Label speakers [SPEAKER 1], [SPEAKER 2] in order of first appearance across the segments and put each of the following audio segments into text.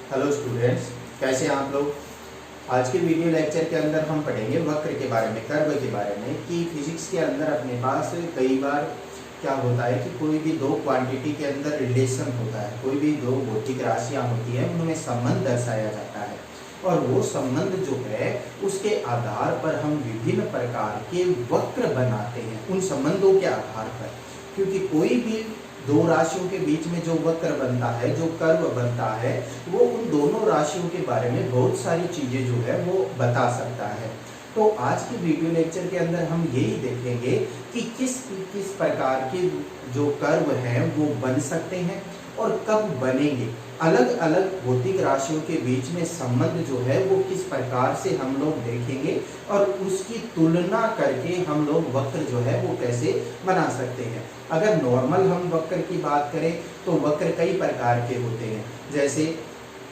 [SPEAKER 1] Hello students, कैसे हैं आप लोग। आज के वीडियो लेक्चर के अंदर हम पढ़ेंगे वक्र के बारे में, कर्व के बारे में कि फिजिक्स के अंदर अपने पास कई बार क्या होता है कि कोई भी दो क्वांटिटी के अंदर रिलेशन होता है, कोई भी दो भौतिक राशियाँ होती हैं, उनमें संबंध दर्शाया जाता है और वो संबंध जो है उसके आधार पर हम विभिन्न प्रकार के वक्र बनाते हैं उन संबंधों के आधार पर। क्योंकि कोई भी दो राशियों के बीच में जो वक्र बनता है, जो कर्व बनता है, वो उन दोनों राशियों के बारे में बहुत सारी चीजें जो है वो बता सकता है। तो आज के वीडियो लेक्चर के अंदर हम यही देखेंगे कि किस किस प्रकार के जो कर्व हैं वो बन सकते हैं और कब बनेंगे। अलग अलग भौतिक राशियों के बीच में संबंध जो है वो किस प्रकार से हम लोग देखेंगे और उसकी तुलना करके हम लोग वक्र जो है वो कैसे बना सकते हैं। अगर नॉर्मल हम वक्र की बात करें तो वक्र कई प्रकार के होते हैं, जैसे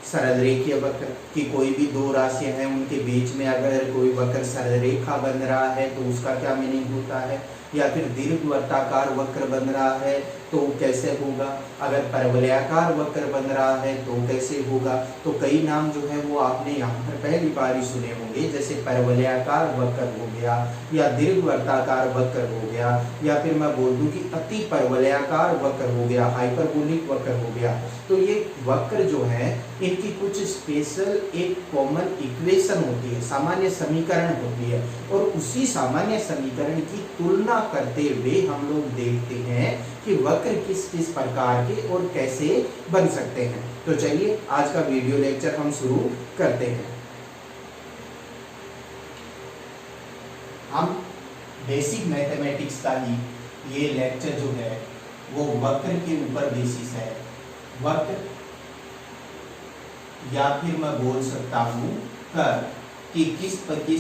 [SPEAKER 1] सरल रेखीय वक्र कि कोई भी दो राशियां हैं उनके बीच में अगर कोई वक्र सरल रेखा बन रहा है तो उसका क्या मीनिंग होता है, या फिर दीर्घवृत्ताकार वक्र बन रहा है तो कैसे होगा, अगर परवलयाकार वक्र बन रहा है तो कैसे होगा। तो कई नाम जो है वो आपने यहाँ पर पहली बार ही सुने होंगे, जैसे परवलयाकार वक्र हो गया या दीर्घवृत्ताकार वक्र हो गया, या फिर मैं बोल दूं कि अति परवलयाकार वक्र हो गया, हाइपरबोलिक वक्र हो गया। तो ये वक्र जो है इनकी कुछ स्पेशल एक कॉमन इक्वेशन होती है, सामान्य समीकरण होती है, और उसी सामान्य समीकरण की तुलना करते हुए हम लोग देखते हैं कि वक्र किस किस प्रकार के और कैसे बन सकते हैं। तो चलिए आज का वीडियो लेक्चर हम शुरू करते हैं। हम बेसिक मैथमेटिक्स का ही ये लेक्चर जो है वो वक्र के ऊपर बेसिस है। वक्र या फिर मैं बोल सकता हूँ कर्व कि किस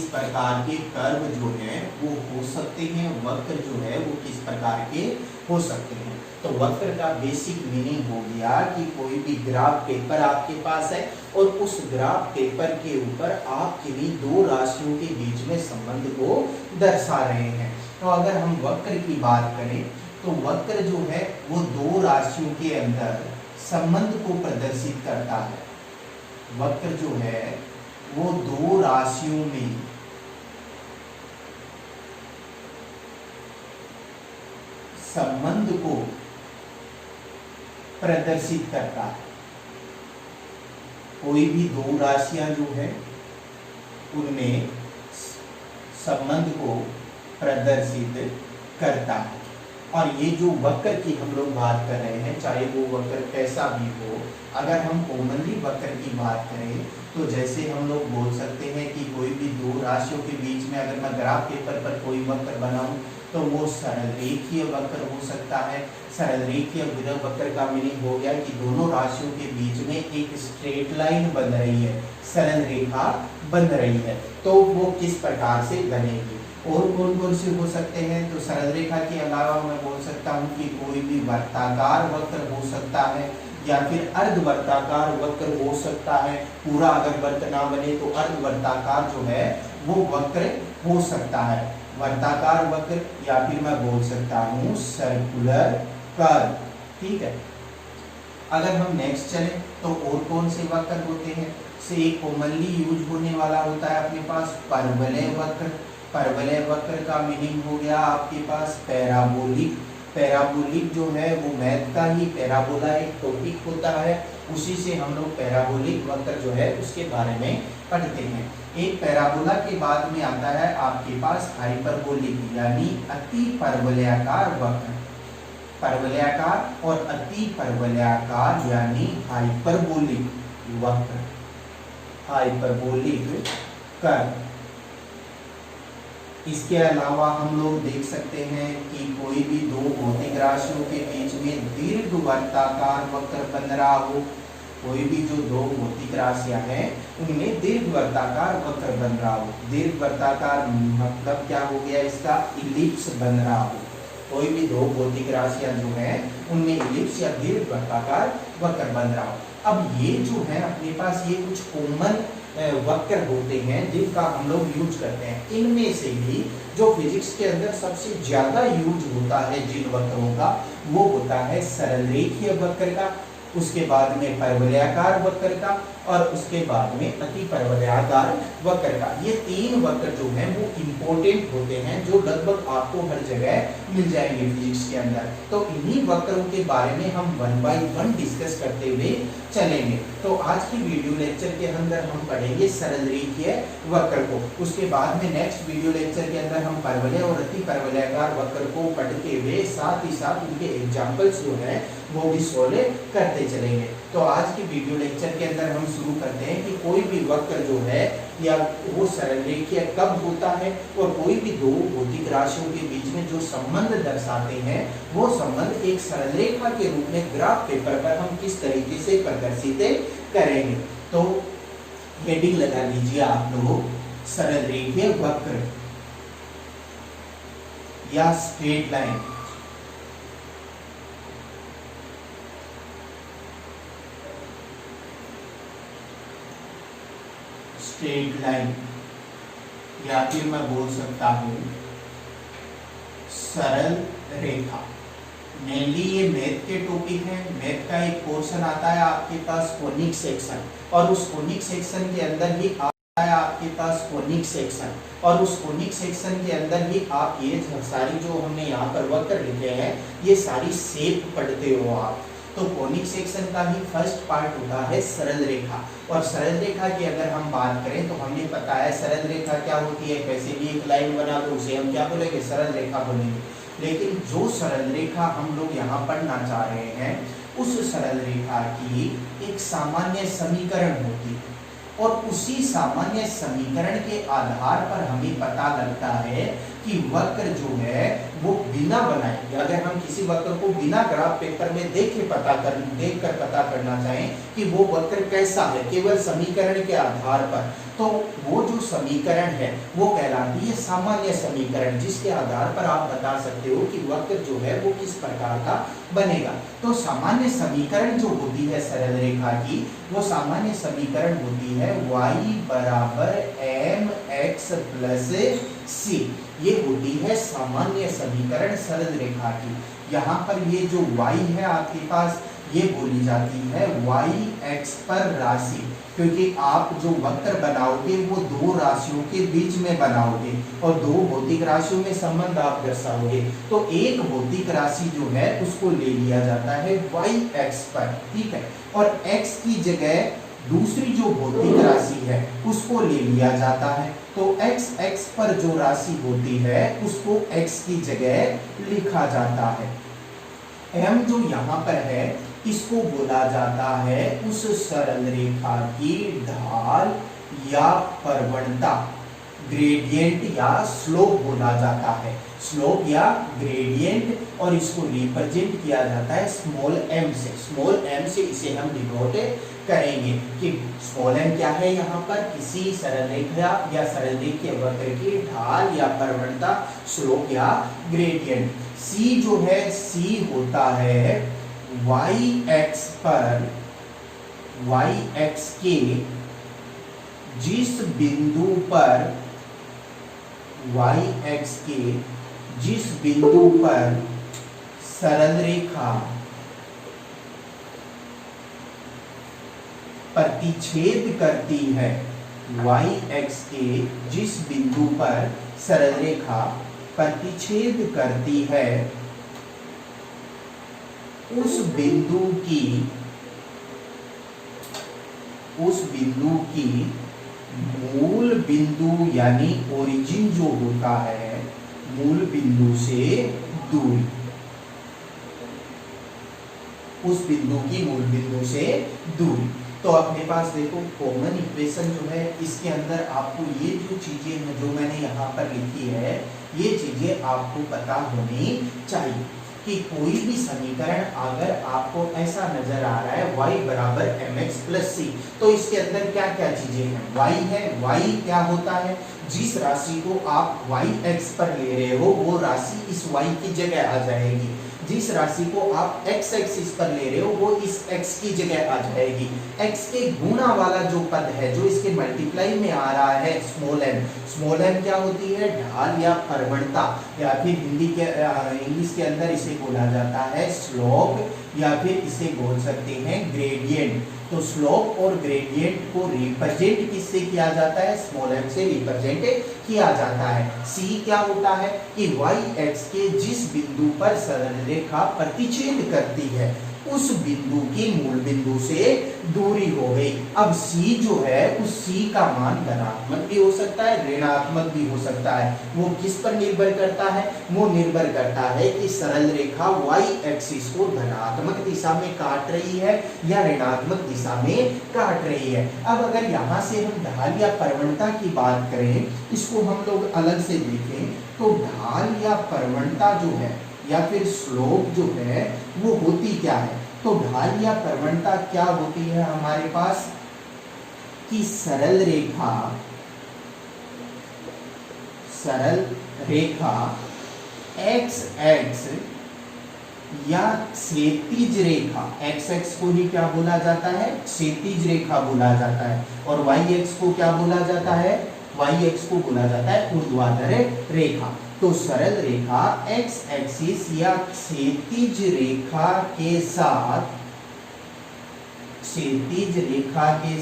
[SPEAKER 1] प्रकार के कर्व जो है वो हो सकते हैं, वक्र जो है वो किस प्रकार के हो सकते हैं। तो वक्र का बेसिक मीनिंग हो गया कि कोई भी ग्राफ पेपर आपके पास है और उस ग्राफ पेपर के ऊपर आप किन्हीं दो राशियों के बीच में संबंध को दर्शा रहे हैं। तो अगर हम वक्र की बात करें तो वक्र जो है वो दो राशियों के अंदर संबंध को प्रदर्शित करता है। वक्र जो है वो दो राशियों में संबंध को प्रदर्शित करता है। कोई भी दो राशियां जो है उनमें संबंध को प्रदर्शित करता है। और ये जो वक्र की हम लोग बात कर रहे हैं, चाहे वो वक्र कैसा भी हो, अगर हम कॉमनली वक्र की बात करें तो जैसे हम लोग बोल सकते हैं कि कोई भी दो राशियों के बीच में अगर मैं ग्राफ पेपर पर कोई वक्र बनाऊं तो वो सरल रेखीय वक्र हो सकता है। सरल रेखीय वक्र का मीनिंग हो गया कि दोनों राशियों के बीच में एक स्ट्रेट लाइन बन रही है, सरल रेखा बन रही है। तो वो किस प्रकार से बनेगी और कौन कौन से हो सकते हैं। तो सरल रेखा के अलावा मैं बोल सकता हूँ कि कोई भी वर्ताकार वक्र हो सकता है या फिर अर्धवर्ताकार वक्र हो सकता है। पूरा अगर वक्र ना बने तो अर्धवर्ताकार जो है वो वक्र हो सकता है। वर्ताकार वक्र या फिर मैं बोल सकता हूँ सर्कुलर कर्व। ठीक है, अगर हम नेक्स्ट चलें तो और कौन से वक्र होते हैं। से एक कॉमनली यूज होने वाला होता है अपने पास परवलय वक्र। परवलय वक्र का मीनिंग हो गया आपके पास पैराबोलिक। पैराबोलिक जो है वो मैथ का ही पैराबोला एक टॉपिक होता है, उसी से हम लोग पैराबोलिक वक्र जो है उसके बारे में पढ़ते हैं। एक पैराबोला के बाद में आता है आपके पास हाइपरबोलिक यानी अति परवलयाकार वक्र। परवलयाकार और अति परवलयाकार यानी हाइपरबोलिक वक्र, हाइपरबोलिक कर्व। इसके अलावा हम लोग देख सकते हैं कि कोई भी दो भौतिक राशियों के बीच में दीर्घवृत्ताकार वक्र बन रहा हो। कोई भी जो दो भौतिक राशियां हैं उनमें दीर्घवृत्ताकार वक्र बन रहा हो। दीर्घवृत्ताकार मतलब क्या हो गया, इसका इलिप्स बन रहा हो। कोई भी दो भौतिक राशियां जो हैं उनमें इलिप्स या दीर्घवृत्ताकार वक्र बन रहा हो। अब ये जो है अपने पास ये कुछ कॉमन वक्र होते हैं जिनका हम लोग यूज करते हैं। इनमें से भी जो फिजिक्स के अंदर सबसे ज्यादा यूज होता है जिन वक्रों का, वो होता है सरल रेखीय वक्र का उसके बाद में परवलयाकार वक्र का, और उसके बाद में अति परवलयाकार वक्र का। ये तीन वक्र जो हैं वो इंपॉर्टेंट होते हैं, जो लगभग आपको हर जगह मिल जाएंगे फिजिक्स के अंदर। तो इन्हीं वक्रों के बारे में हम 1 बाय 1 डिस्कस करते हुए चलेंगे। तो आज की वीडियो लेक्चर के अंदर हम पढ़ेंगे सरल रेखीय वक्र को, उसके बाद में नेक्स्ट वीडियो लेक्चर के अंदर हम परवलय और अति परवलयाकार वक्र को पढ़ते हुए साथ ही साथ उनके एग्जाम्पल्स जो है वो भी सोल्व करते चलेंगे। तो आज की वीडियो लेक्चर के अंदर हम शुरू करते हैं कि कोई भी वक्र जो है या वो सरल रेखीय कब होता है, और कोई भी दो भौतिक राशियों के बीच में जो संबंध दर्शाते हैं वो संबंध एक सरल रेखा के रूप में ग्राफ पेपर पर हम किस तरीके से प्रदर्शित करेंगे। तो हेडिंग लगा लीजिए आप लोग, सरल रेखीय वक्र या स्ट्रेट लाइन। स्ट्रेट लाइन, या फिर मैं बोल सकता हूं सरल रेखा। मेनली ये मैथ के टॉपिक है। मैथ का एक पोर्शन आता है आपके पास कोनिक सेक्शन, और उस कोनिक सेक्शन के अंदर ही आता है आपके पास कोनिक सेक्शन, और उस कोनिक सेक्शन के अंदर ही आप ये सारी जो हमने यहाँ पर वक्र लिखे हैं ये सारी शेप पढ़ते हो आप। तो कोनिक सेक्शन का ही फर्स्ट पार्ट होता है सरल रेखा। और सरल रेखा की अगर हम बात करें तो हमने पता है सरल रेखा क्या होती है, कैसे भी एक लाइन बना दो उसे हम क्या बोलेंगे, सरल रेखा बोलेंगे। लेकिन जो सरल रेखा हम लोग यहाँ पढ़ना चाह रहे हैं उस सरल रेखा की एक सामान्य समीकरण होती है, और उसी सामान्य समीकरण के आधार पर हमें पता लगता है कि वक्र जो है वो बिना बनाए, अगर हम किसी वक्र को बिना ग्राफ पेपर में देख कर पता करना चाहें कि वो वक्र कैसा है केवल समीकरण के आधार पर, तो वो जो समीकरण है वो कहलाती है सामान्य समीकरण, जिसके आधार पर आप बता सकते हो कि वक्र जो है वो किस प्रकार का बनेगा। तो सामान्य समीकरण जो होती है सरल रेखा की, वो सामान्य समीकरण होती है y बराबर mx प्लस c। ये होती है सामान्य समीकरण सरल रेखा की। यहाँ पर ये जो y है आपके पास, ये बोली जाती है y x पर राशि, क्योंकि आप जो वक्र बनाओगे वो दो राशियों के बीच में बनाओगे और दो भौतिक राशियों में संबंध आप दर्शाओगे। तो एक भौतिक राशि जो है उसको ले लिया जाता है y x पर, ठीक है, और x की जगह दूसरी जो भौतिक राशि है उसको ले लिया जाता है। तो x x पर जो राशि होती है उसको x की जगह लिखा जाता है। m जो यहाँ पर है इसको बोला जाता है उस सरल रेखा की ढाल या प्रवणता, ग्रेडियंट या स्लोप बोला जाता है, स्लोप या ग्रेडियंट, और इसको रिप्रेजेंट किया जाता है स्मॉल m से। स्मॉल m से इसे हम डिनोट करेंगे कि स्मॉल m क्या है, यहाँ पर किसी सरल रेखा या सरल रेखीय वक्र की ढाल या प्रवणता, स्लोप या ग्रेडियंट। c जो है c होता है y x के जिस बिंदु पर y x के जिस बिंदु पर सरल रेखा प्रतिच्छेद करती है, y x के जिस बिंदु पर सरल रेखा प्रतिच्छेद करती है उस बिंदु की मूल बिंदु यानी ओरिजिन जो होता है, मूल बिंदु से दूरी, उस बिंदु की मूल बिंदु से दूरी। तो अपने पास देखो कॉमन इक्वेशन जो है इसके अंदर आपको ये जो चीजें हैं जो मैंने यहाँ पर लिखी है ये चीजें आपको पता होनी चाहिए कि कोई भी समीकरण अगर आपको ऐसा नजर आ रहा है y बराबर mx प्लस c, तो इसके अंदर क्या क्या चीजें हैं, y है, y क्या होता है, जिस राशि को आप y x पर ले रहे हो वो राशि इस y की जगह आ जाएगी, जिस राशि को आप x एक्सिस पर ले रहे हो वो इस x की जगह आ जाएगी। x के गुणा वाला जो पद है जो इसके मल्टीप्लाई में आ रहा है स्मॉल m क्या होती है, ढाल या प्रवणता, या फिर इंग्लिश के अंदर इसे बोला जाता है स्लोप या फिर इसे बोल सकते हैं ग्रेडियंट। तो स्लोप और ग्रेडियंट को रिप्रेजेंट किससे किया जाता है, स्मॉल m से रिप्रेजेंट किया जाता है। c क्या होता है कि y x के जिस बिंदु पर सरल रेखा प्रतिच्छेद करती है उस बिंदु की मूल बिंदु से दूरी हो गई। अब c जो है उस c का मान धनात्मक भी हो सकता है, ऋणात्मक भी हो सकता है। वो किस पर निर्भर करता है, वो निर्भर करता है कि सरल रेखा y एक्सिस को धनात्मक दिशा में काट रही है या ऋणात्मक दिशा में काट रही है। अब अगर यहाँ से हम ढाल या प्रवणता की बात करें, इसको हम लोग अलग से देखें, तो ढाल या प्रवणता जो है या फिर स्लोप जो है वो होती क्या है। तो ढाल या प्रवणता क्या होती है हमारे पास कि सरल रेखा x x या क्षैतिज रेखा, x x को ही क्या बोला जाता है, क्षैतिज रेखा बोला जाता है, और y x को क्या बोला जाता है, y x को बोला जाता है ऊर्ध्वाधर रेखा। तो सरल रेखा x एक्सिस या क्षैतिज रेखा के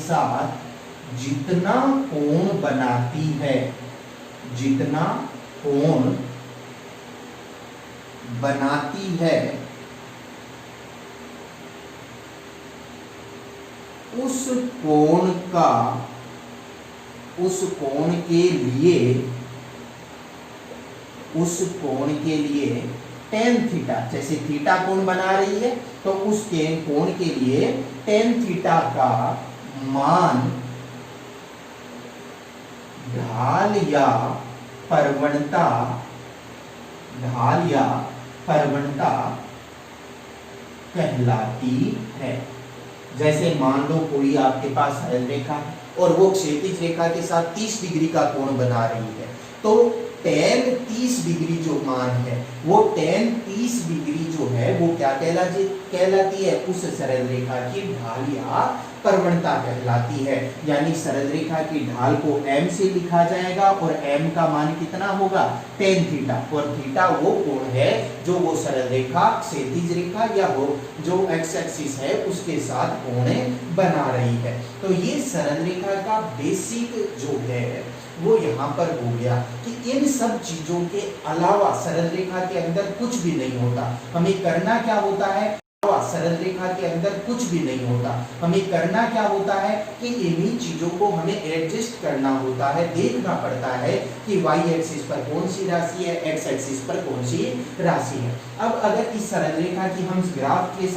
[SPEAKER 1] साथ जितना कोण बनाती है, जितना कोण बनाती है उस कोण के लिए tan थीटा, जैसे थीटा कोण बना रही है तो उस कोण के लिए tan थीटा का मान ढाल या प्रवणता कहलाती है। जैसे मान लो कोई आपके पास सरल रेखा है और वो क्षैतिज रेखा के साथ 30 डिग्री का कोण बना रही है, तो tan 30 डिग्री जो मान है वो tan 30 डिग्री जो है वो क्या कहलाती है, उस सरल रेखा की ढाल या प्रवणता कहलाती है। यानी सरल रेखा की ढाल को m से लिखा जाएगा और m का मान कितना होगा, tan थीटा, और थीटा वो कोण है जो वो सरल रेखा क्षैतिज रेखा या वो जो x एक्सिस है उसके साथ कोण बना रही है। तो ये सरल रेखा का बेसिक जो है वो यहाँ पर हो गया कि इन सब चीजों के अलावा सरल रेखा के अंदर कुछ भी नहीं होता। हमें करना क्या होता है, सरल रेखा के अंदर कुछ भी नहीं होता, हमें करना क्या होता है कि इन्हीं चीजों को हमें एडजस्ट करना होता है, देखना पड़ता है कि y एक्सिस पर कौन सी राशि है, x एक्सिस पर कौन सी राशि है। अब अगर इस सरल रेखा की हम ग्राफ की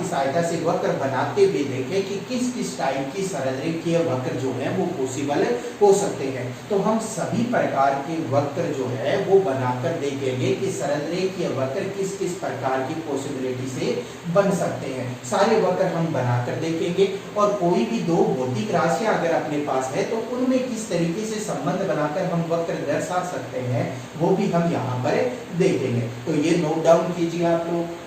[SPEAKER 1] सहायता से वक्र बनाते हुए देखें कि किस किस टाइप की सरल रेखीय वक्र जो है वो पॉसिबल हो सकते हैं, तो हम सभी प्रकार के वक्र जो है वो बनाकर देखेंगे कि सरल रेखीय वक्र किस किस प्रकार की पॉसिबिलिटी से बन सकते हैं। सारे वक्र हम बनाकर देखेंगे और कोई भी दो भौतिक राशियां अगर अपने पास है तो उनमें किस तरीके से संबंध बनाकर हम वक्र दर्शा सकते हैं वो भी हम यहाँ पर देखेंगे। तो ये नोट डाउन कीजिए आप लोग।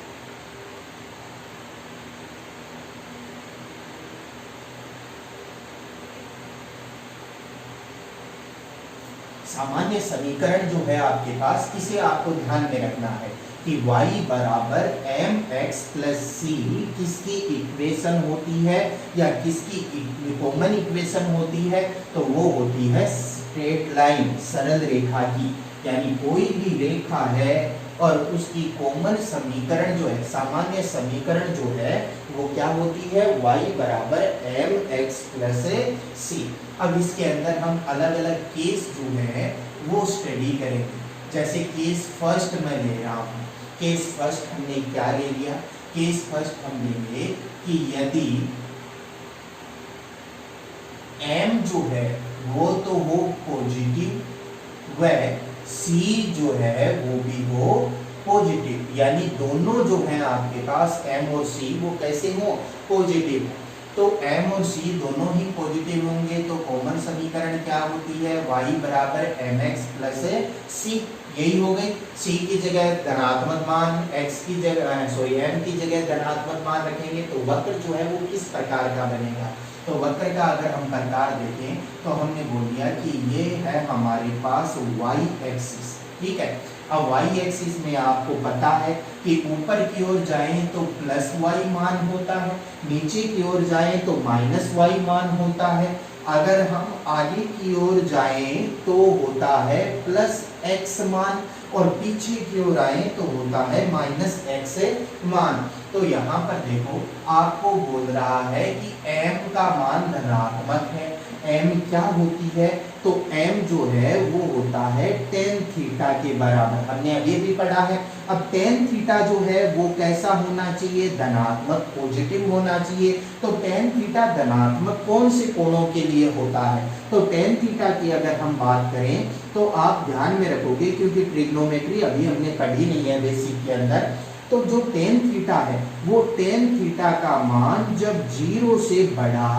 [SPEAKER 1] सामान्य समीकरण जो है आपके पास, इसे आपको ध्यान में रखना है कि y बराबर mx प्लस c किसकी इक्वेशन होती है या किसकी कॉमन इक्वेशन होती है, तो वो होती है स्ट्रेट लाइन, सरल रेखा की। यानी कोई भी रेखा है और उसकी कॉमन समीकरण जो है, सामान्य समीकरण जो है वो क्या होती है, y बराबर mx प्लस c। अब इसके अंदर हम अलग अलग केस जो है वो स्टडी करेंगे। जैसे केस फर्स्ट में ले रहा हूँ, केस फर्स्ट हमने क्या ले लिया, केस फर्स्ट हम लेंगे कि यदि m जो है वो तो हो पॉजिटिव व c जो है वो भी हो पॉजिटिव, यानी दोनों जो है आपके पास m और c वो कैसे हो, पॉजिटिव। तो m और c दोनों ही पॉजिटिव होंगे तो कॉमन समीकरण क्या होती है, y बराबर mx प्लस c। यही हो गई, c की जगह धनात्मक मान, x की जगह m की जगह धनात्मक मान रखेंगे तो वक्र जो है वो किस प्रकार का बनेगा। तो वक्र का अगर हम प्रकार देखें तो हमने बोल दिया कि ये है हमारे पास y एक्सिस, ठीक है। अब वाई एक्सिस में आपको पता है कि ऊपर की ओर जाएं तो प्लस वाई मान होता है, नीचे की ओर जाएं तो माइनस वाई मान होता है, अगर हम आगे की ओर जाएं तो होता है प्लस एक्स मान, और पीछे की ओर आए तो होता है माइनस एक्स मान। तो यहाँ पर देखो आपको बोल रहा है कि m का मान धनात्मक है। m क्या होती है? तो m जो है वो होता है tan थीटा के बराबर, हमने अभी भी पढ़ा है। अब tan थीटा जो है वो कैसा होना चाहिए? धनात्मक, पॉजिटिव होना चाहिए। तो tan थीटा धनात्मक कौन से कोणों के लिए होता है? तो tan थीटा की अगर हम बात करें तो आप ध्यान में रखोगे, क्योंकि ट्रिग्नोमेट्री अभी हमने पढ़ी नहीं है बेसिक के अंदर। तो जो tan थीटा है वो tan थीटा का मान जब 0 से बड़ा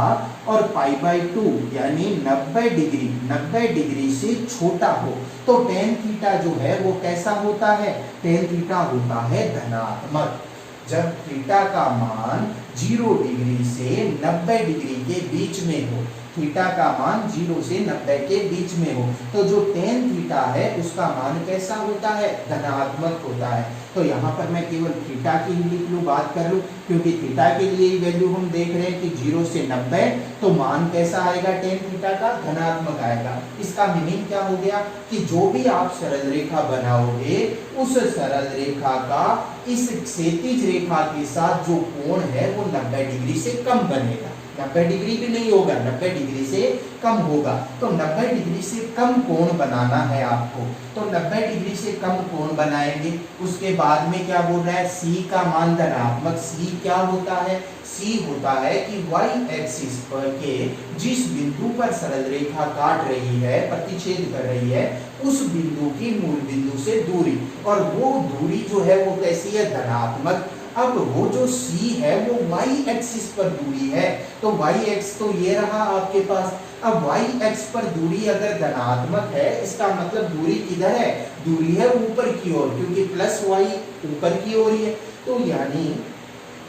[SPEAKER 1] और π/2 यानी 90 डिग्री से छोटा हो तो tan थीटा जो है वो कैसा होता है? tan थीटा होता है धनात्मक। जब थीटा का मान 0 डिग्री से 90 डिग्री के बीच में हो, थीटा का मान 0 से 90 के बीच में हो, तो जो tan थीटा है उसका मान कैसा होता है? धनात्मक होता है। तो यहाँ पर मैं केवल थीटा की ही लिख लूँ, बात कर लूँ, क्योंकि थीटा के लिए ही वैल्यू हम देख रहे हैं कि 0 से 90, तो मान कैसा आएगा? tan थीटा का धनात्मक आएगा। इसका मीनिंग क्या हो गया कि जो भी आप सरल रेखा बनाओगे उस सरल रेखा का इस क्षैतिज रेखा के साथ जो कोण है वो 90 डिग्री से कम बनेगा। 90 डिग्री भी नहीं होगा, 90 डिग्री से कम होगा। तो 90 डिग्री से कम कोण बनाना है आपको, तो 90 डिग्री से कम कोण बनाएंगे। उसके बाद में क्या बोल रहा है? C का मान धनात्मक। C क्या होता है? C होता है कि y एक्सिस पर के जिस बिंदु पर सरल रेखा काट रही है, प्रतिच्छेद कर रही है, उस बिंदु की मूल बिंदु से दूरी, और वो दूरी जो है वो कैसी है? धनात्मक। अब वो जो C है वो y एक्सिस पर दूरी है, तो y एक्स तो ये रहा आपके पास। अब y एक्स पर दूरी अगर धनात्मक है, इसका मतलब दूरी किधर है? दूरी है ऊपर की ओर, क्योंकि प्लस y ऊपर की ओर ही है। तो यानी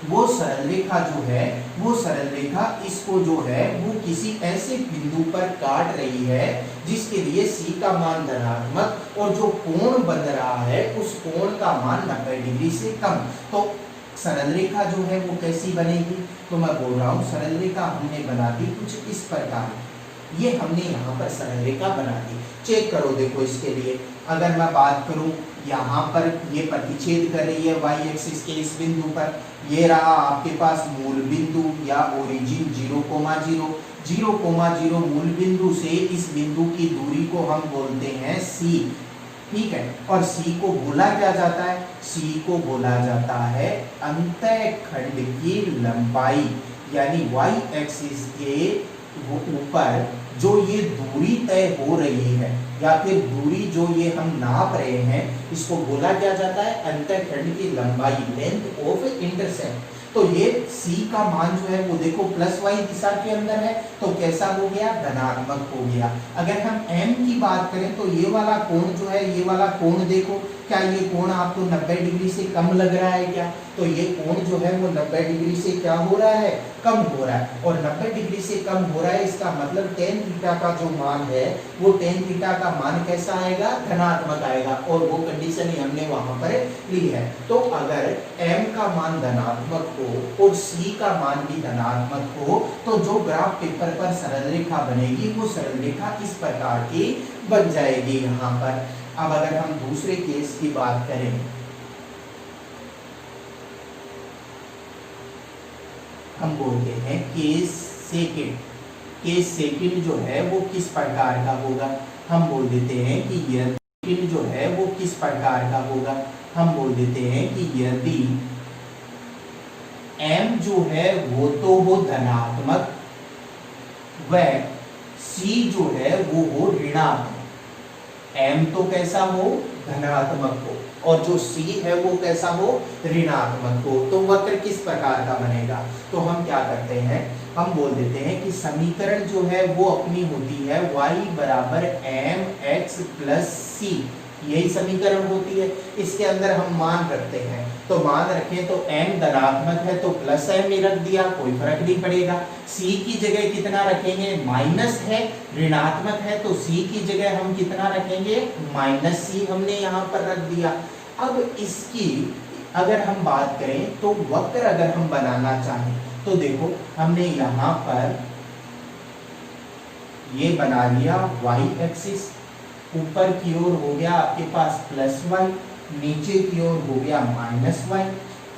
[SPEAKER 1] वो सरल रेखा जो है, वो सरल रेखा इसको जो है वो किसी ऐसे बिंदु पर काट रही है जिसके लिए C का मान धनात्मक, और जो कोण बन रहा है उस कोण का मान 90 डिग्री से कम। तो सरल रेखा जो है वो कैसी बनेगी? तो मैं बोल रहा हूँ सरल रेखा हमने बना दी कुछ इस प्रकार, ये हमने यहाँ पर सरल रेखा बना दी। चेक करो, देखो इसके लिए अगर मैं बात करूँ, यहाँ पर ये प्रतिच्छेद कर रही है y एक्सिस के इस बिंदु पर, ये रहा आपके पास मूल बिंदु या ओरिजिन 0,0, 0,0 मूल बिंदु से इस बिंदु की दूरी को हम बोलते हैं C, ठीक है। और C को बोला क्या जाता है? C को बोला जाता है अंतःखंड की लंबाई, यानी y एक्सिस के ऊपर जो ये दूरी तय हो रही है या फिर दूरी जो ये हम नाप रहे हैं, इसको बोला क्या जाता है? अंतःखंड की लंबाई, लेंथ ऑफ इंटरसेप्ट। तो ये C का मान जो है वो देखो प्लस y दिशा के अंदर है, तो कैसा हो गया? धनात्मक हो गया। अगर हम m की बात करें तो ये वाला कोण जो है, ये वाला कोण देखो, क्या ये कोण आपको 90 डिग्री से कम लग रहा है क्या? तो ये कोण जो है वो 90 डिग्री से क्या हो रहा है? कम हो रहा है। और 90 डिग्री से कम हो रहा है, इसका मतलब tan थीटा का जो मान है वो tan थीटा का मान कैसा आएगा? धनात्मक आएगा, और वो कंडीशन ही हमने वहां पर ली है। तो अगर m का मान धनात्मक हो और C का मान भी धनात्मक हो, तो जो ग्राफ पेपर पर सरल रेखा बनेगी वो सरल रेखा इस प्रकार की बन जाएगी यहाँ पर। अब अगर हम दूसरे केस की बात करें, हम बोलते हैं केस सेकंड। केस सेकंड जो है वो किस प्रकार का होगा? हम बोल देते हैं कि यदि जो है वो किस प्रकार का होगा? हम बोल देते हैं कि यदि m जो है वो तो हो धनात्मक व C जो है वो हो ऋणात्मक। m तो कैसा हो? धनात्मक हो, और जो C है वो कैसा हो? ऋणात्मक हो। तो वक्र किस प्रकार का बनेगा? तो हम क्या करते हैं, हम बोल देते हैं कि समीकरण जो है वो अपनी होती है y बराबर mx प्लस C, यही समीकरण होती है। इसके अंदर हम मान रखते हैं, तो मान रखें तो m धनात्मक है तो प्लस m ही रख दिया, कोई फर्क नहीं पड़ेगा। c की जगह कितना रखेंगे, माइनस है, ऋणात्मक है तो c की जगह हम कितना रखेंगे, माइनस c हमने यहाँ पर रख दिया। अब इसकी अगर हम बात करें तो वक्र अगर हम बनाना चाहें तो देखो हमने यहाँ पर ये बना लिया y एक्सिस, ऊपर की ओर हो गया आपके पास प्लस y, नीचे की ओर हो गया माइनस y।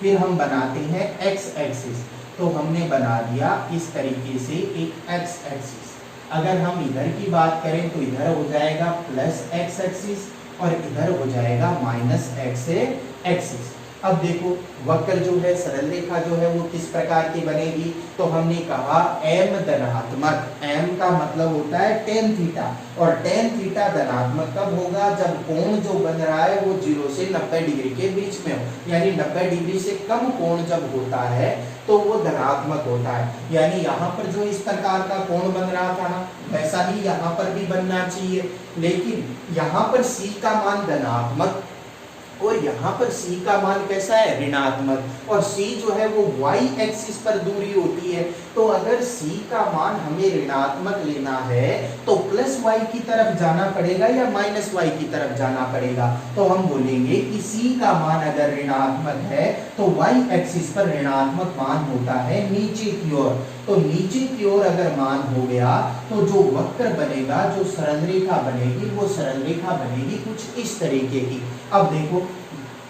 [SPEAKER 1] फिर हम बनाते हैं x एक्सिस, तो हमने बना दिया इस तरीके से एक x एक्सिस। अगर हम इधर की बात करें तो इधर हो जाएगा प्लस x एक्सिस और इधर हो जाएगा माइनस x एक्सिस। अब देखो वक्र जो है, सरल रेखा जो है वो किस प्रकार की बनेगी, तो हमने कहा m धनात्मक, m का मतलब होता है tan थीटा, और tan थीटा धनात्मक कब होगा, जब कोण जो बन रहा है वो 0 से 90 डिग्री के बीच में हो, यानी 90 डिग्री से कम कोण जब होता है तो वो धनात्मक होता है। यानी यहाँ पर जो इस प्रकार का कोण बन रहा था ना, वैसा ही यहाँ पर भी बनना चाहिए, लेकिन यहाँ पर c का मान धनात्मक और यहाँ पर c का मान कैसा है, ऋणात्मक, और c जो है वो y एक्सिस पर दूरी होती है। तो अगर c का मान हमें ऋणात्मक लेना है तो प्लस y की तरफ जाना पड़ेगा या माइनस y की तरफ जाना पड़ेगा, तो हम बोलेंगे कि c का मान अगर ऋणात्मक है तो y एक्सिस पर ऋणात्मक मान होता है नीचे की ओर। तो नीचे की ओर अगर मान हो गया तो जो वक्र बनेगा, जो सरल रेखा बनेगी, वो सरल रेखा बनेगी कुछ इस तरीके की। अब देखो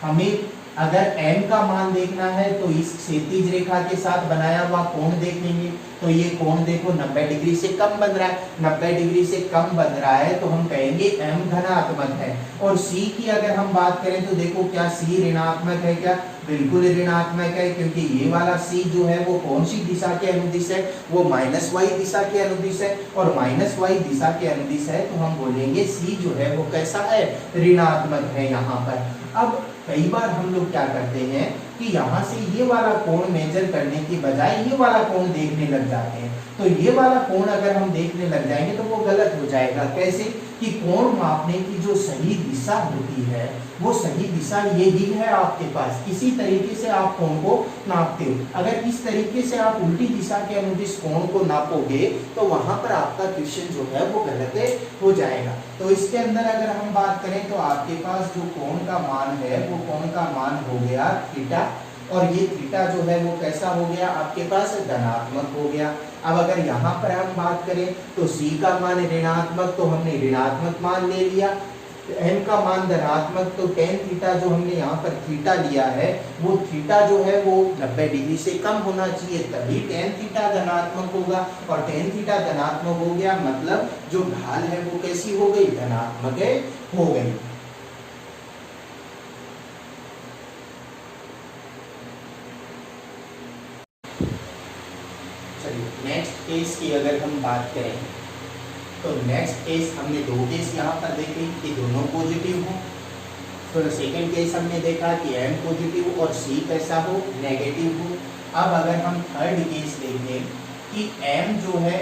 [SPEAKER 1] हमें अगर m का मान देखना है तो इस क्षैतिज रेखा के साथ बनाया हुआ कोण देखेंगे, तो ये कोण देखो 90 डिग्री से कम बन रहा है, 90 डिग्री से कम बन रहा है तो हम कहेंगे m धनात्मक है। और c की अगर हम बात करें तो देखो क्या c ऋणात्मक है, क्या बिल्कुल ऋणात्मक है, क्योंकि ये वाला c जो है वो कौन सी दिशा के अनुदिश है, वो माइनस y दिशा के अनुदिश है, और माइनस y दिशा के अनुदिश है तो हम बोलेंगे c जो है वो कैसा है, ऋणात्मक है यहाँ पर। अब कई बार हम लोग क्या करते हैं कि यहाँ से ये वाला कोण मेजर करने की बजाय ये वाला कोण देखने लग जाते हैं, तो ये वाला कोण अगर हम देखने लग जाएंगे तो वो गलत हो जाएगा। कैसे कि कोण मापने की जो सही दिशा होती है वो सही दिशा यही है आपके पास, इसी तरीके से आप कोण को नापते हो। अगर इस तरीके से आप उल्टी दिशा के अनुदिश कोण को नापोगे तो वहां पर आपका क्वेश्चन जो है वो गलत हो जाएगा। तो इसके अंदर अगर हम बात करें तो आपके पास जो कोण का मान है वो कोण का मान हो गया थीटा, और ये थीटा जो है वो कैसा हो गया आपके पास, धनात्मक हो गया। अब अगर यहाँ पर हम बात करें तो c का मान ऋणात्मक, तो हमने ऋणात्मक मान ले लिया, m का मान धनात्मक, तो tan थीटा जो हमने यहाँ पर थीटा लिया है वो थीटा जो है वो 90 डिग्री से कम होना चाहिए, तभी tan थीटा धनात्मक होगा, और tan थीटा धनात्मक हो गया मतलब जो ढाल है वो कैसी हो गई, धनात्मक हो गई। नेक्स्ट केस की अगर हम बात करें तो नेक्स्ट केस हमने दो केस यहाँ पर देखे कि दोनों पॉजिटिव हो। तो सेकंड केस हमने देखा कि m पॉजिटिव और c कैसा हो, नेगेटिव हो। अब अगर हम थर्ड केस देखें कि m जो है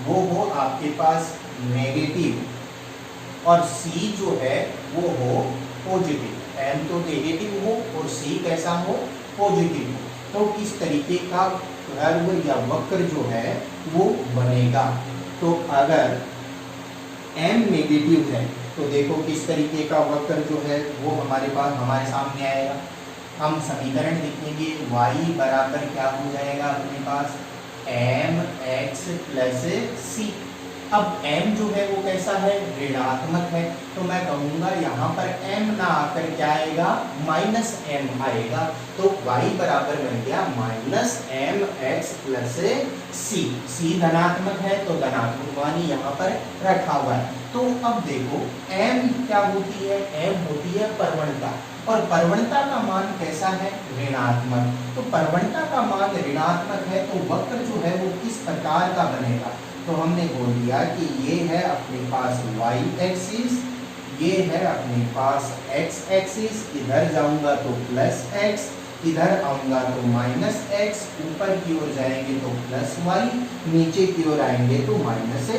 [SPEAKER 1] वो हो आपके पास नेगेटिव और c जो है वो हो पॉजिटिव, m तो नेगेटिव हो और c कैसा हो, पॉजिटिव हो, तो किस तरीके का कर्व या वक्र जो है वो बनेगा। तो अगर m नेगेटिव है तो देखो किस तरीके का वक्र जो है वो हमारे पास हमारे सामने आएगा। हम समीकरण लिखेंगे y बराबर क्या हो जाएगा अपने पास, mx प्लस c। अब m जो है वो कैसा है, ऋणात्मक है, तो मैं कहूंगा यहाँ पर m ना आकर क्या आएगा, माइनस m आएगा, तो y बराबर बन गया माइनस mx प्लस c धनात्मक है तो धनात्मक मान यहाँ पर रखा हुआ है। तो अब देखो m क्या होती है, m होती है प्रवणता, और प्रवणता का मान कैसा है, ऋणात्मक। तो प्रवणता का मान ऋणात्मक है तो वक्र जो है वो किस प्रकार का बनेगा, तो हमने बोल दिया कि ये है अपने पास y एक्सिस, ये है अपने पास x एक्सिस, इधर जाऊंगा तो प्लस x, इधर आऊंगा तो माइनस x, ऊपर की ओर जाएंगे तो प्लस y, नीचे की ओर आएंगे तो माइनस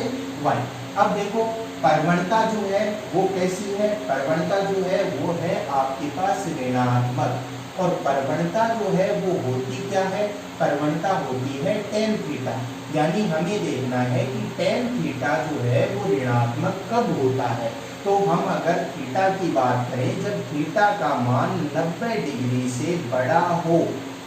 [SPEAKER 1] y। अब देखो प्रवणता जो है वो कैसी है, प्रवणता जो है वो है आपके पास ऋणात्मक, और प्रवणता जो है वो होती क्या है, प्रवणता होती है tan थीटा। यानी हमें देखना है कि tan थीटा जो है वो ऋणात्मक कब होता है। तो हम अगर थीटा की बात करें, जब थीटा का मान 90 डिग्री से बड़ा हो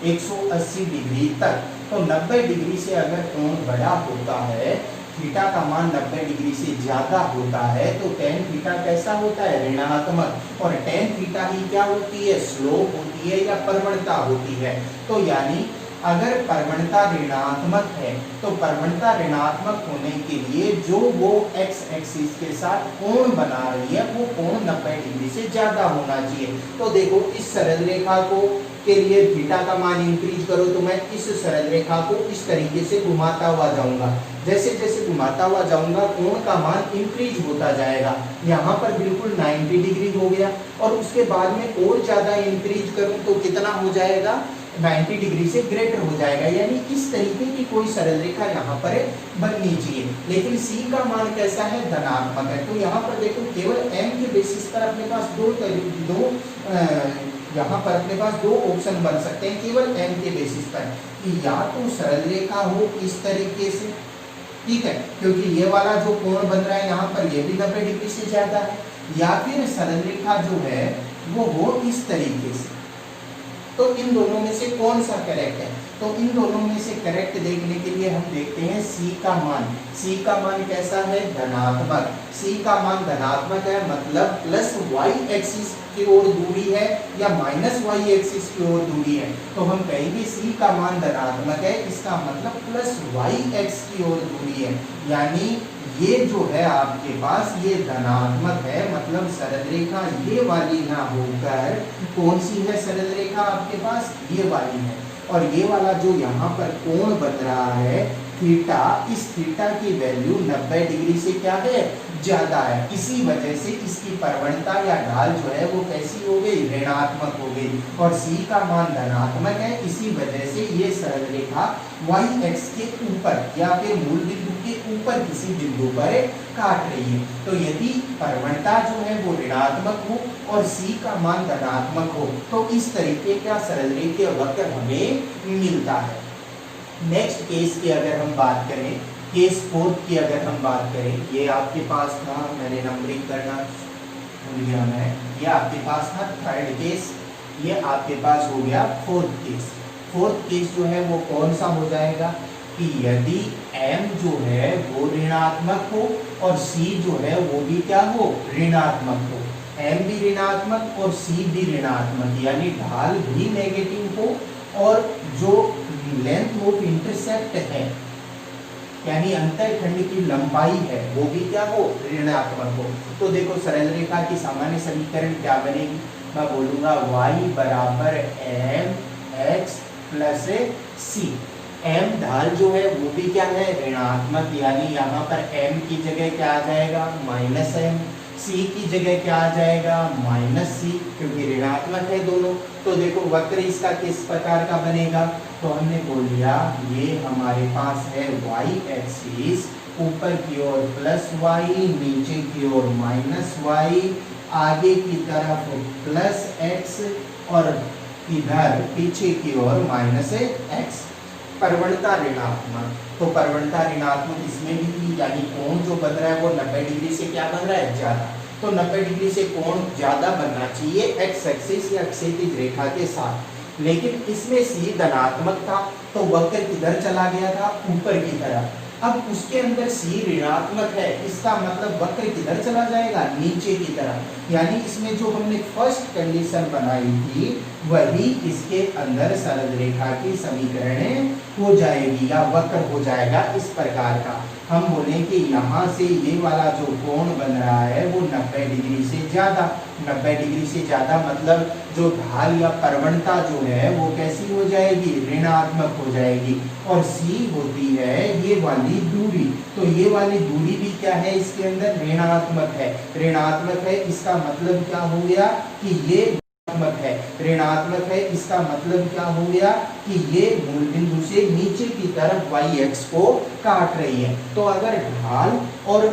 [SPEAKER 1] 180 डिग्री तक, तो 90 डिग्री से अगर कोण बड़ा होता है, थीटा का मान 90 डिग्री से ज्यादा होता है, तो tan थीटा कैसा होता है, ऋणात्मक। और tan थीटा ही क्या होती है, स्लोप होती है या प्रवणता होती है। तो यानी अगर प्रवणता ऋणात्मक है, तो प्रवणता ऋणात्मक होने के लिए जो वो x एक्सिस के साथ कोण बना रही है, वो कोण 90 डिग्री से ज्यादा होना चाहिए। तो देखो इस सरल रेखा को के लिए थीटा का मान इंक्रीज करो, तो मैं इस सरल रेखा को इस तरीके से घुमाता हुआ जाऊंगा। जैसे जैसे घुमाता हुआ जाऊंगा, कोण का मान इंक्रीज होता जाएगा। यहाँ पर बिल्कुल 90 डिग्री हो गया, और उसके बाद में और ज्यादा इंक्रीज करूं तो कितना हो जाएगा, 90 डिग्री से ग्रेटर हो जाएगा। यानी इस तरीके की कोई सरल रेखा यहाँ पर बननी चाहिए। लेकिन c का मान कैसा है, धनात्मक है। तो यहाँ पर देखो केवल m के बेसिस पर अपने पास यहाँ पर अपने पास दो ऑप्शन बन सकते हैं केवल m के बेसिस पर, कि या तो सरल रेखा हो इस तरीके से, ठीक है, क्योंकि ये वाला जो कोण बन रहा है यहाँ पर ये भी 90 डिग्री से ज्यादा है, या फिर सरल रेखा जो है वो हो इस तरीके से। तो इन दोनों में से कौन सा करेक्ट है, तो इन दोनों में से करेक्ट देखने के लिए हम देखते हैं c का मान। c का मान कैसा है, धनात्मक। c का मान धनात्मक है, मतलब प्लस y एक्सिस की ओर दूरी है या माइनस y एक्सिस की ओर दूरी है। तो हम कहेंगे c का मान धनात्मक है, इसका मतलब प्लस y एक्स की ओर दूरी है। यानी ये जो है आपके पास ये धनात्मक है, मतलब सरल रेखा ये वाली ना होकर कौन सी है सरल रेखा आपके पास, ये वाली है। और ये वाला जो यहाँ पर कोण बन रहा है थीटा, इस थीटा की वैल्यू 90 डिग्री से क्या है, ज्यादा है। इसी वजह से इसकी प्रवणता या ढाल जो है वो कैसी हो गई, ऋणात्मक हो गई। और c का मान धनात्मक है, इसी वजह से ये सरल रेखा y x के ऊपर या फिर मूल बिंदु के ऊपर किसी बिंदु पर काट रही है। तो यदि प्रवणता जो है वो ऋणात्मक हो और c का मान धनात्मक हो, तो इस तरीके का सरल रेखीय वक्र हमें मिलता है। नेक्स्ट केस की अगर हम बात करें, केस 4 की अगर हम बात करें, ये आपके पास था, मैंने नंबरिंग करना भूल गया मैं, ये आपके पास था थर्ड केस, ये आपके पास हो गया फोर्थ केस। फोर्थ केस जो है वो कौन सा हो जाएगा, कि यदि m जो है वो ऋणात्मक हो और c जो है वो भी क्या हो, ऋणात्मक हो। m भी ऋणात्मक और c भी ऋणात्मक, यानी ढाल भी नेगेटिव हो और जो लेंथ ऑफ इंटरसेप्ट है यानी अंतःखंड की लंबाई है वो भी क्या हो, ऋणात्मक हो। तो देखो सरल रेखा की सामान्य समीकरण क्या बनेगी, मैं बोलूंगा y बराबर m x plus c। m ढाल जो है वो भी क्या है, ऋणात्मक, यानी यहाँ पर m की जगह क्या आ जाएगा, माइनस m, c की जगह क्या आ जाएगा, माइनस c, क्योंकि ऋणात्मक है दोनों। तो देखो वक्र इसका किस प्रकार का बनेगा, तो हमने बोल दिया ये हमारे पास है y एक्सिस, ऊपर की ओर प्लस y, नीचे की ओर माइनस y, आगे की तरफ प्लस x और इधर पीछे की ओर माइनस x। प्रवणता ऋणात्मक, तो प्रवणता ऋणात्मक इसमें भी थी, यानी कोण जो बन रहा है वो 90 डिग्री से क्या बन रहा है, ज्यादा। तो 90 डिग्री से कोण ज्यादा बनना चाहिए x एक्सिस या क्षैतिज रेखा के साथ। लेकिन इसमें c धनात्मक था, तो वक्र किधर चला गया था, ऊपर की तरफ। अब उसके अंदर c ऋणात्मक है, इसका मतलब वक्र किधर चला जाएगा, नीचे की तरफ। यानी इसमें जो हमने फर्स्ट कंडीशन बनाई थी वही इसके अंदर सरल रेखा की समीकरण हो जाएगी या वक्र हो जाएगा इस प्रकार का। हम बोलें कि यहाँ से ये वाला जो कोण बन रहा है वो 90 डिग्री से ज्यादा, 90 डिग्री से ज्यादा मतलब जो ढाल या प्रवणता जो है वो कैसी हो जाएगी, ऋणात्मक हो जाएगी। और c होती है ये वाली दूरी, तो ये वाली दूरी भी क्या है, इसके अंदर ऋणात्मक है। ऋणात्मक है इसका मतलब क्या हो गया कि ये है, ऋणात्मक है इसका मतलब क्या हो गया कि ये मूल बिंदु से नीचे की तरफ y x को काट रही है। तो अगर ढाल और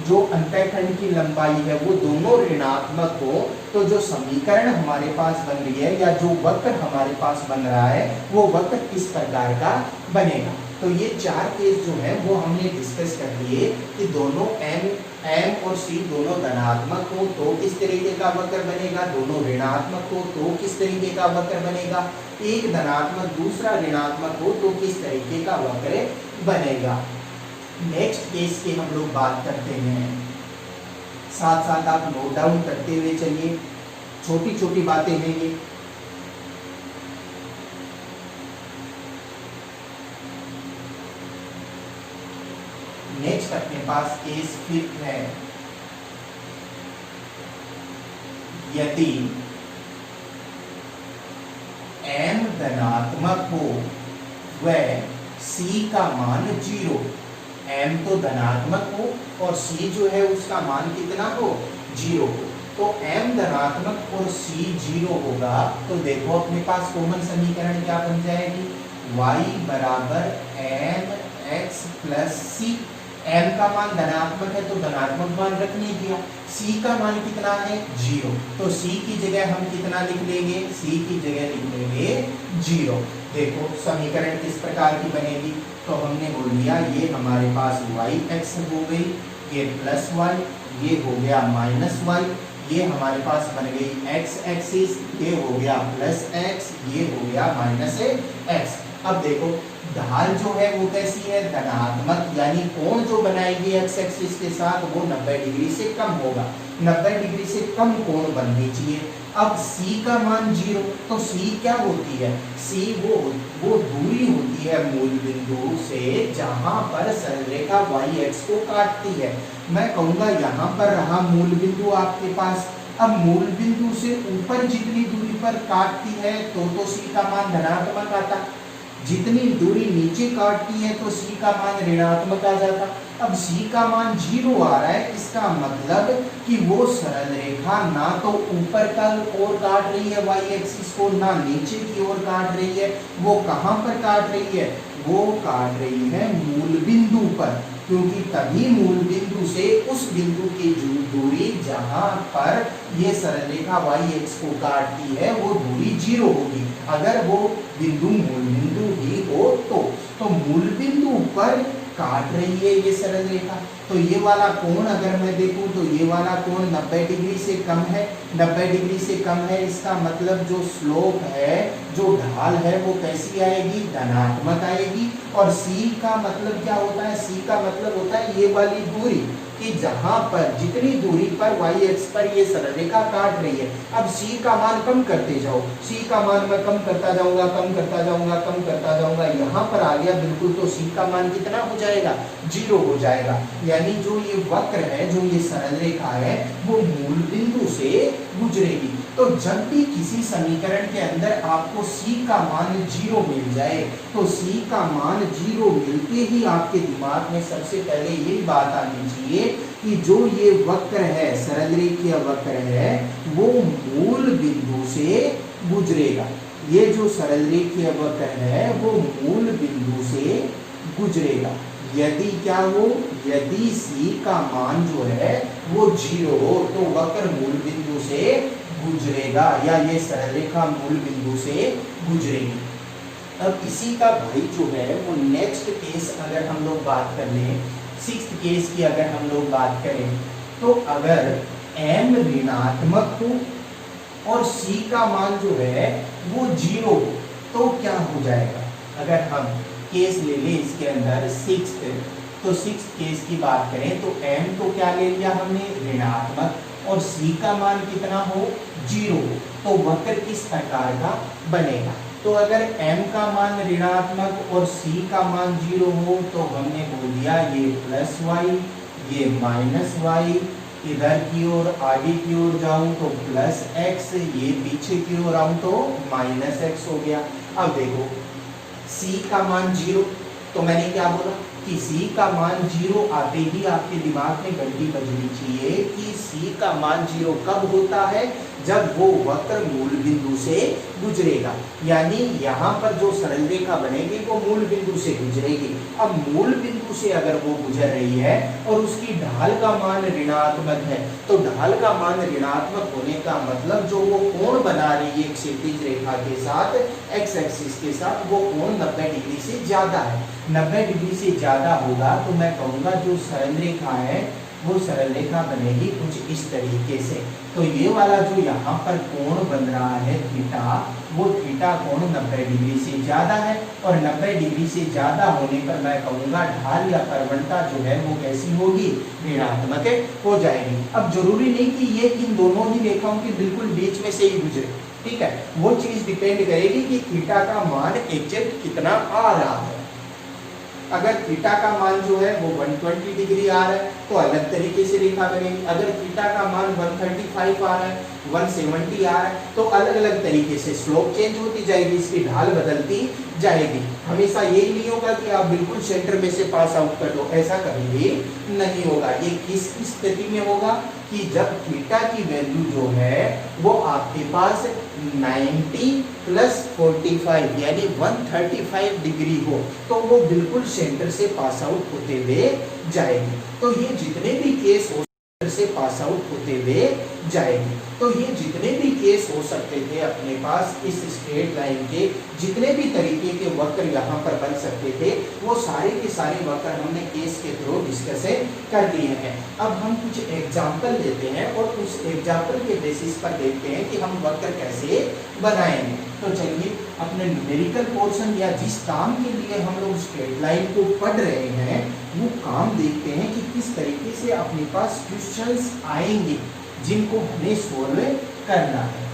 [SPEAKER 1] जो अंतःखंड की लंबाई है वो दोनों ऋणात्मक हो, तो जो समीकरण हमारे पास बन रही है या जो वक्र हमारे पास बन रहा है वो वक्र इस प्रकार का बनेगा। तो ये चार केस जो है वो हमने डिस्कस कर लिए कि दोनों m और c दोनों धनात्मक हो तो किस तरीके का वक्र बनेगा, दोनों ऋणात्मक हो तो किस तरीके का वक्र बनेगा, एक धनात्मक दूसरा ऋणात्मक हो तो किस तरीके का वक्र बनेगा। नेक्स्ट केस की हम लोग बात करते हैं, साथ साथ आप नोट डाउन करते हुए चलिए, छोटी छोटी बातें हैं ये। नेक्स्ट अपने पास केस 5 है, यदि m धनात्मक हो व c का मान 0, m तो धनात्मक हो और c जो है उसका मान कितना हो, 0 हो, तो m धनात्मक और c 0 होगा तो देखो अपने पास कॉमन समीकरण क्या बन जाएगी, y बराबर mx प्लस c। m का मान धनात्मक है तो धनात्मक मान रखने दिया, c का मान कितना है 0, तो c की जगह हम कितना लिख लेंगे, c की जगह लिख लेंगे 0। देखो समीकरण किस प्रकार की बनेगी, तो हमने बोल दिया ये हमारे पास yx हो गई, ये प्लस y, ये हो गया माइनस y, ये हमारे पास बन गई x एक्सिस, ये हो गया प्लस x, ये हो गया माइनस x। अब देखो ढाल जो है वो कैसी है, धनात्मक, यानी कोण जो बनाएगी x एक्सिस के साथ वो 90 डिग्री से कम होगा, 90 डिग्री से कम कोण बननी चाहिए। अब c का मान 0, तो c क्या होती है, c वो दूरी होती है मूल बिंदु से जहां पर सरलरेखा yx को काटती है। मैं कहूंगा यहाँ पर रहा मूल बिंदु आपके पास, अब मूल बिंदु से ऊपर जितनी दूरी पर काटती है तो c का मान धनात्मक आता, जितनी दूरी नीचे काटती है तो c का मान ऋणात्मक आ जाता। अब c का मान 0 आ रहा है, इसका मतलब कि वो सरल रेखा ना तो ऊपर का ओर काट रही है y एक्सिस को, ना नीचे की ओर काट रही है, वो कहां पर काट रही है, वो काट रही है मूल बिंदु पर, क्योंकि तभी मूल बिंदु से उस बिंदु की दूरी जहां पर ये सरल रेखा yx को काटती है वो दूरी 0 होगी, अगर वो बिंदु मूल बिंदु ही हो तो मूल बिंदु पर काट रही है ये सरल रेखा। तो ये वाला कोण अगर मैं देखूं तो ये वाला कोण 90 डिग्री से कम है, 90 डिग्री से कम है, इसका मतलब जो स्लोप है, जो ढाल है वो कैसी आएगी, धनात्मक आएगी। और c का मतलब क्या होता है, c का मतलब होता है ये वाली दूरी, कि जहां पर जितनी दूरी पर y एक्स पर ये सरल रेखा काट रही है। अब c का मान कम करते जाओ, c का मान मैं कम करता जाऊंगा, कम करता जाऊंगा, कम करता जाऊंगा, यहाँ पर आ गया बिल्कुल, तो c का मान कितना हो जाएगा, 0 हो जाएगा। यानी जो ये वक्र है, जो ये सरल रेखा है, वो मूल बिंदु से गुजरेगी। तो जब भी किसी समीकरण के अंदर आपको c का मान 0 मिल जाए, तो c का मान 0 मिलते ही आपके दिमाग में सबसे पहले ये बात आनी चाहिए कि जो ये वक्र है, सरल रेखीय वक्र है, वो मूल बिंदु से गुजरेगा। ये जो सरल रेखीय वक्र है वो मूल बिंदु से गुजरेगा। यदि क्या हो, यदि c का मान जो है वो 0 हो तो वक्र मूल बिंदु से गुजरेगा, या ये सरल रेखा मूल बिंदु से गुजरेगी। अब इसी का भाई जो है वो नेक्स्ट केस अगर हम लोग बात कर लें, 6th केस की अगर हम लोग बात करें, तो अगर m ऋणात्मक हो और c का मान जो है वो 0 हो तो क्या हो जाएगा। अगर हम केस ले लें इसके अंदर 6th, तो 6th केस की बात करें तो m तो क्या ले लिया हमने, ऋणात्मक, और c का मान कितना हो, 0 हो, तो वक्र किस प्रकार का बनेगा। तो अगर m का मान ऋणात्मक और c का मान 0 हो तो हमने बोल दिया ये प्लस y, ये माइनस y, इधर की ओर आगे की ओर जाऊं तो प्लस x, ये पीछे की ओर आऊं तो माइनस x हो गया। अब देखो c का मान 0, तो मैंने क्या बोला, कि C का मान 0 आते ही आपके दिमाग में घंटी बजनी चाहिए कि C का मान 0 कब होता है, जब वो वक्र मूल बिंदु से गुजरेगा। यानी यहाँ पर जो सरल रेखा बनेगी वो मूल बिंदु से गुजरेगी। अब मूल बिंदु से अगर वो गुजर रही है और उसकी ढाल का मान ऋणात्मक है, तो ढाल का मान ऋणात्मक होने का मतलब जो वो कोण बना रही है क्षैतिज रेखा के साथ, एक्स एक्सिस के साथ, वो कोण 90 डिग्री से ज्यादा है। 90 डिग्री से ज्यादा होगा तो मैं कहूँगा जो सरल रेखा है वो सरल रेखा बनेगी कुछ इस तरीके से। तो ये वाला जो यहाँ पर कोण बन रहा है थीटा, वो थीटा कोण 90 डिग्री से ज्यादा है और 90 डिग्री से ज्यादा होने पर मैं कहूँगा ढाल या प्रवणता जो है वो कैसी होगी, ऋणात्मक हो जाएगी। अब जरूरी नहीं कि ये इन दोनों ही रेखाओं के बिल्कुल बीच में से ही गुजरे, ठीक है, वो चीज डिपेंड करेगी कि थीटा का मान एग्जैक्ट कितना आ रहा है। अगर थीटा का मान जो है वो 120 डिग्री आ रहा है तो अलग तरीके से रेखा बनेगी। अगर थीटा का मान 135 आ रहा है, 170 आ रहा है, तो अलग अलग तरीके से स्लोप चेंज होती जाएगी, इसकी ढाल बदलती जाएगी। हमेशा यही नहीं होगा कि आप बिल्कुल सेंटर में से पास आउट कर दो, ऐसा कभी भी नहीं होगा। ये किस स्थिति में होगा कि जब थीटा की वैल्यू जो है वो आपके पास 90 प्लस 45 यानी 135 डिग्री हो, तो वो बिल्कुल सेंटर से पास आउट होते हुए जाएगी। तो ये जितने भी केस हो से पास आउट होते हुए जाएगी। तो ये जितने भी केस हो सकते थे अपने पास इस स्ट्रेट लाइन के, जितने भी तरीके के वक्र यहाँ पर बन सकते थे, वो सारे के सारे वक्र हमने केस के थ्रू डिस्कस कर दिए हैं। अब हम कुछ एग्जाम्पल लेते हैं और उस एग्जाम्पल के बेसिस पर देखते हैं कि हम वक्र कैसे बनाएंगे। तो चलिए अपने न्यूमेरिकल पोर्शन या जिस काम के लिए हम लोग स्ट्रेट लाइन को पढ़ रहे हैं वो काम देखते हैं कि किस तरीके से अपने पास क्वेश्चंस आएंगे जिनको हमें सोल्व करना है।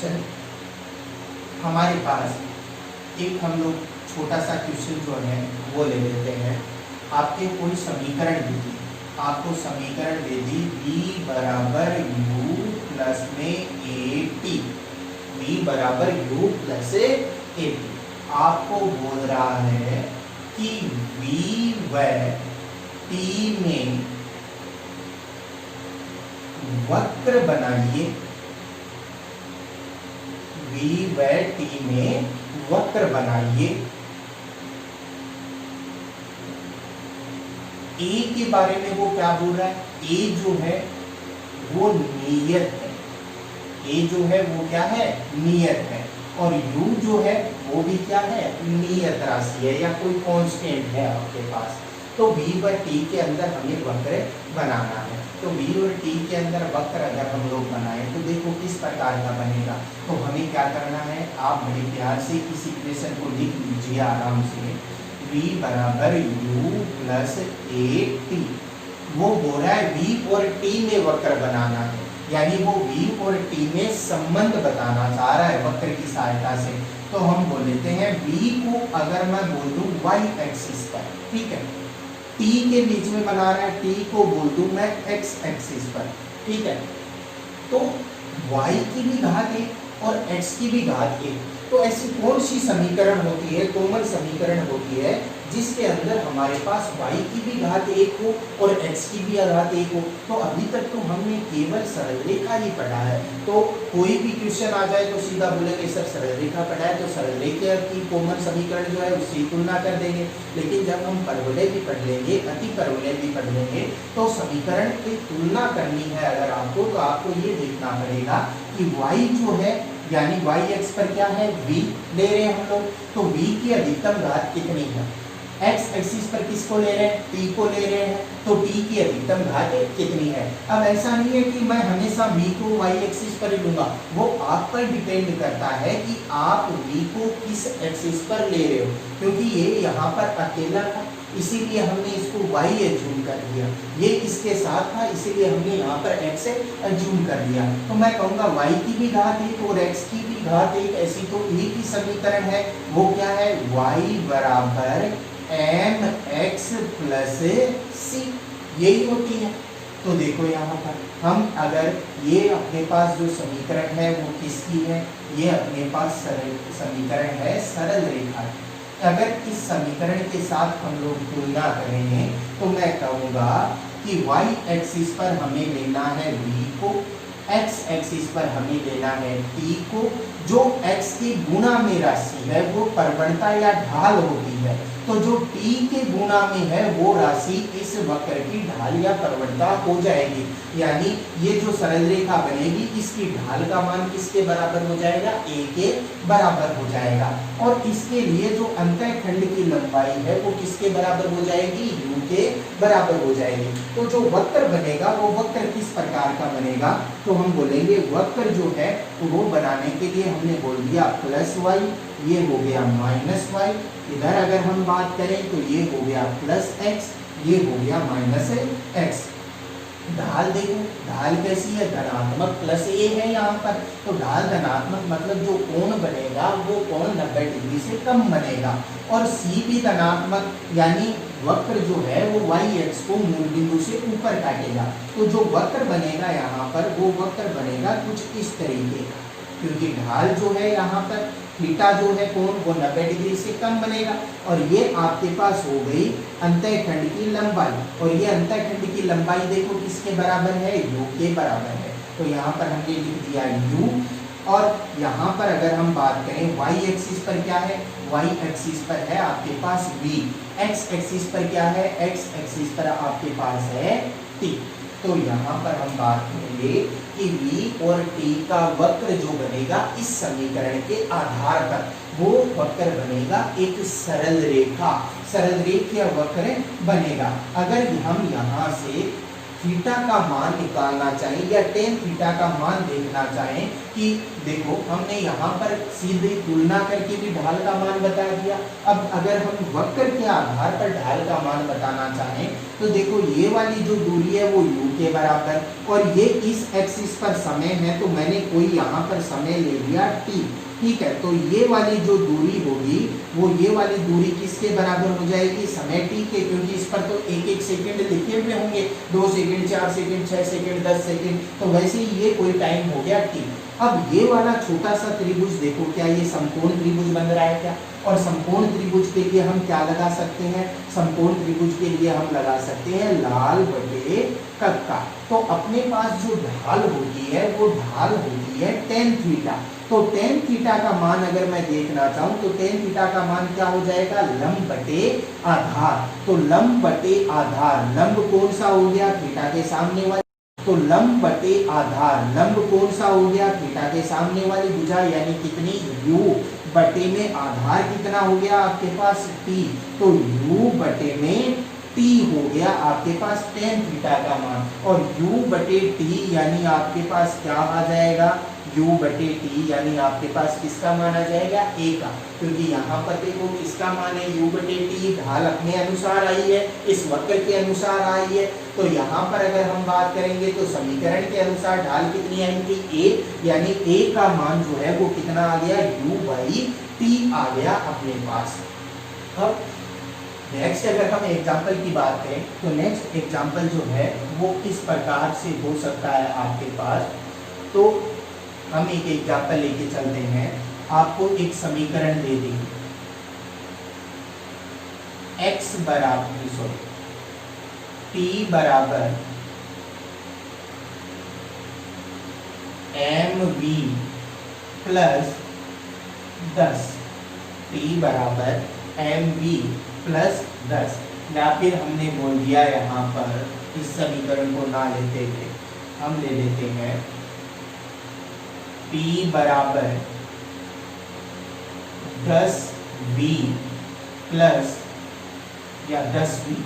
[SPEAKER 1] चलिए हमारे पास एक हम लोग छोटा सा क्वेश्चन जो है वो ले लेते हैं। आपके कोई समीकरण दी थी, आपको समीकरण दे दी v बराबर u प्लस में at, v बराबर u प्लस at। आपको बोल रहा है कि v व t में वक्र बनाइए, v व t में वक्र बनाइए। ए के बारे में वो क्या बोल रहा है, ए जो है वो नियत है, ए जो है वो क्या है, नियत है, और यू जो है वो भी क्या है, नियत राशि है या कोई कांस्टेंट है आपके पास। तो v व t के अंदर हमें वक्र बनाना है। तो v और t के अंदर वक्र अगर हम लोग बनाए तो देखो किस प्रकार का बनेगा। तो हमें क्या करना है, आप बड़े प्यार से इस इक्वेशन को लिख लीजिए आराम से। v बराबर u प्लस at, वो बोल रहा है v और t में वक्र बनाना है, यानी वो v और t में संबंध बताना चाह रहा है वक्र की सहायता से। तो हम बोल लेते हैं v को अगर मैं बोल दूं y एक्सिस पर, ठीक है, t के बीच में बना रहा है, t को बोल दूं मैं x एक्सिस पर, ठीक है, तो y की भी घात 1 और x की भी घात 1। तो ऐसी कौन सी समीकरण होती है, कोमल समीकरण होती है जिसके अंदर हमारे पास y की भी घात 1 हो और x की भी घात 1 हो। तो अभी तक तो हमने केवल सरल रेखा ही पढ़ा है। तो कोई भी क्वेश्चन आ जाए तो सीधा बोलेंगे सर सरल रेखा पढ़ा है तो सरल रेखा की कोमल समीकरण जो है उससे तुलना कर देंगे। लेकिन जब हम परवलय भी पढ़ लेंगे, अति परवलय भी पढ़ लेंगे, तो समीकरण की तुलना करनी है अगर आपको, तो आपको ये देखना पड़ेगा कि y जो है यानी y x पर क्या है, v ले रहे हैं हम लोग, तो v की अधिकतम घात कितनी है, x एक्सिस पर किसको ले रहे हैं, t को ले रहे हैं, तो t की अधिकतम घात कितनी है। अब ऐसा नहीं है कि मैं हमेशा v को y एक्सिस पर लूंगा, वो आप पर डिपेंड करता है कि आप v को किस एक्सिस पर ले रहे हो, क्योंकि ये यहाँ पर अकेला था इसीलिए हमने इसको y एज्यूम कर दिया, ये इसके साथ था इसीलिए हमने यहाँ पर x एज्यूम कर दिया। तो मैं कहूँगा y की भी घात 1 और x की भी घात 1, ऐसी तो एक ही समीकरण है, वो क्या है, y बराबर mx प्लस c, यही होती है। तो देखो यहाँ पर हम अगर ये अपने पास जो समीकरण है वो किसकी है, ये अपने पास सरल समीकरण है सरल रेखा की। अगर इस समीकरण के साथ हम लोग तुलना करेंगे तो मैं कहूँगा कि y एक्सिस पर हमें लेना है v को, x एक्सिस पर हमें लेना है t को। जो x की गुणा में राशि है वो प्रवणता या ढाल होती है, तो जो t के गुणा में है वो राशि इस वक्र की ढाल या प्रवणता हो जाएगी। यानी ये जो सरल रेखा बनेगी इसकी ढाल का मान किसके बराबर हो जाएगा, a के बराबर हो जाएगा। और इसके लिए जो अंतःखंड की लंबाई है वो किसके बराबर हो जाएगी, u के बराबर हो जाएगी। तो जो वक्र बनेगा वो वक्र किस प्रकार का बनेगा, तो हम बोलेंगे वक्र जो है तो वो बनाने के लिए हमने बोल दिया प्लस y, ये हो गया माइनस y। इधर अगर हम बात करें तो ये हो गया प्लस x, ये हो गया माइनस x। ढाल देखो, ढाल कैसी है, धनात्मक प्लस a है यहाँ पर, तो ढाल धनात्मक मतलब जो कोण बनेगा वो कोण 90 डिग्री से कम बनेगा। और c भी धनात्मक, यानी वक्र जो है वो y x को मूल बिंदु से ऊपर काटेगा। तो जो वक्र बनेगा यहाँ पर वो वक्र बनेगा कुछ इस तरीके का, क्योंकि ढाल जो है यहाँ पर थीटा जो है कोण वो 90 डिग्री से कम बनेगा। और ये आपके पास हो गई अंतःखंड की लंबाई, और ये अंतःखंड की लंबाई देखो किसके बराबर है, u के बराबर है। तो यहाँ पर हमने लिख दिया u। और यहाँ पर अगर हम बात करें y एक्सिस पर क्या है, y एक्सिस पर है आपके पास v, x एक्सिस पर क्या है, x एक्सिस पर आपके पास है t। तो यहाँ पर हम बात करेंगे कि v और t का वक्र जो बनेगा इस समीकरण के आधार पर वो वक्र बनेगा एक सरल रेखा, सरल रेखीय वक्र बनेगा। अगर हम यहाँ से थीटा का मान निकालना चाहें या टेन थीटा का मान देखना चाहें, कि देखो हमने यहाँ पर सीधे तुलना करके भी ढाल का मान बता दिया। अब अगर हम वक्र के आधार पर ढाल का मान बताना चाहें तो देखो ये वाली जो दूरी है वो u के बराबर, और ये इस एक्सिस पर समय है तो मैंने कोई यहाँ पर समय ले लिया t, ठीक है। तो ये वाली जो दूरी होगी वो ये वाली दूरी किसके बराबर हो जाएगी, समय t के, क्योंकि इस पर तो एक एक सेकंड लिखे हुए होंगे, 2 सेकंड 4 सेकंड 6 सेकंड 10 सेकंड, तो वैसे ही ये कोई टाइम हो गया t। अब ये वाला छोटा सा त्रिभुज देखो, क्या ये समकोण त्रिभुज बन रहा है क्या, और समकोण त्रिभुज के लिए हम क्या लगा सकते हैं, समकोण त्रिभुज के लिए हम लगा सकते हैं लाल बटे कक्का। तो अपने पास जो ढाल होती है वो ढाल होती है टेन थीटा। तो टेन थीटा का मान अगर मैं देखना चाहूँ तो टेन थीटा का मान क्या हो जाएगा, लंब बटे आधार। तो लंब बटे आधार, लंब कौन सा हो गया, थीटा के सामने वाली, तो लंब बटे आधार, लंब कौन सा हो गया, थीटा के सामने वाली भुजा, यानी कितनी, u बटे में आधार कितना हो गया आपके पास t, तो u बटे में t हो गया आपके पास टेन थीटा का मान। और u बटे t यानी आपके पास क्या आ जाएगा, u बटे t यानी आपके पास किसका मान आ जाएगा, a का, क्योंकि यहाँ पर देखो किसका मान है, u बटे t, ढाल अपने अनुसार आई है, इस वक्र के अनुसार आई है। तो यहाँ पर अगर हम बात करेंगे तो समीकरण के अनुसार ढाल कितनी आई थी, a, यानी a का मान जो है वो कितना आ गया, u बाई t आ गया अपने पास। अब नेक्स्ट अगर हम एग्जाम्पल की बात करें तो नेक्स्ट एग्जाम्पल जो है वो इस प्रकार से हो सकता है आपके पास। तो हम एक एग्जाम्पल लेके चलते हैं, आपको एक समीकरण दे देंगे, x बराबर t बराबर mv प्लस 10, t बराबर mv प्लस 10, या फिर हमने बोल दिया यहाँ पर इस समीकरण को ना लेते थे, हम ले लेते हैं t बराबर 10v प्लस या 10v,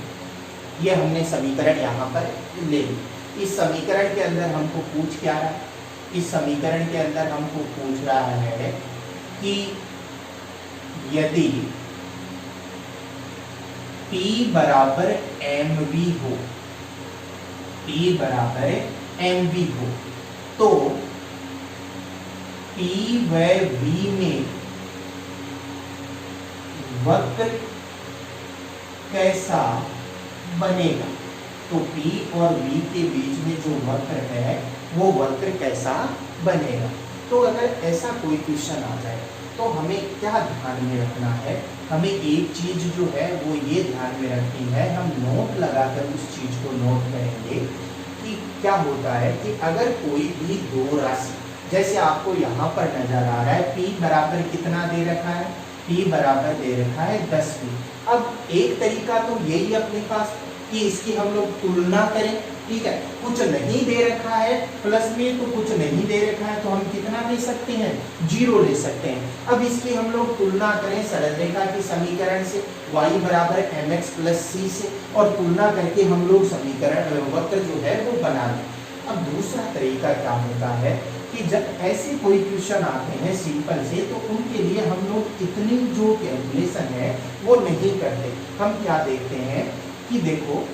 [SPEAKER 1] ये हमने समीकरण यहाँ पर ले ली। इस समीकरण के अंदर हमको पूछ क्या रहा है, इस समीकरण के अंदर हमको पूछ रहा है कि यदि t बराबर mv हो, t बराबर mv हो, तो t व v में वक्र कैसा बनेगा। तो P और V के बीच में जो वक्र है वो वक्र कैसा बनेगा। तो अगर ऐसा कोई क्वेश्चन आ जाए तो हमें क्या ध्यान में रखना है, हमें एक चीज जो है वो ये ध्यान में रखनी है, हम नोट लगाकर उस चीज को नोट करेंगे कि क्या होता है कि अगर कोई भी दो राशि, जैसे आपको यहाँ पर नजर आ रहा है P बराबर कितना दे रखा है, P बराबर दे रखा है 10P। अब एक तरीका तो यही अपने पास कि इसकी हम लोग तुलना करें, ठीक है, कुछ नहीं दे रखा है प्लस में तो कुछ नहीं दे रखा है, तो हम कितना ले सकते हैं, 0 ले सकते हैं। अब इसकी हम लोग तुलना करें सरल रेखा के समीकरण से, y बराबर mx प्लस c से, और तुलना करके हम लोग समीकरण वक्र जो है वो बना लें। अब दूसरा तरीका क्या होता है कि जब ऐसे कोई क्वेश्चन आते हैं सिंपल से, तो उनके लिए हम लोग इतनी जो कैलकुलेशन है वो नहीं करते। हम क्या देखते हैं कि देखो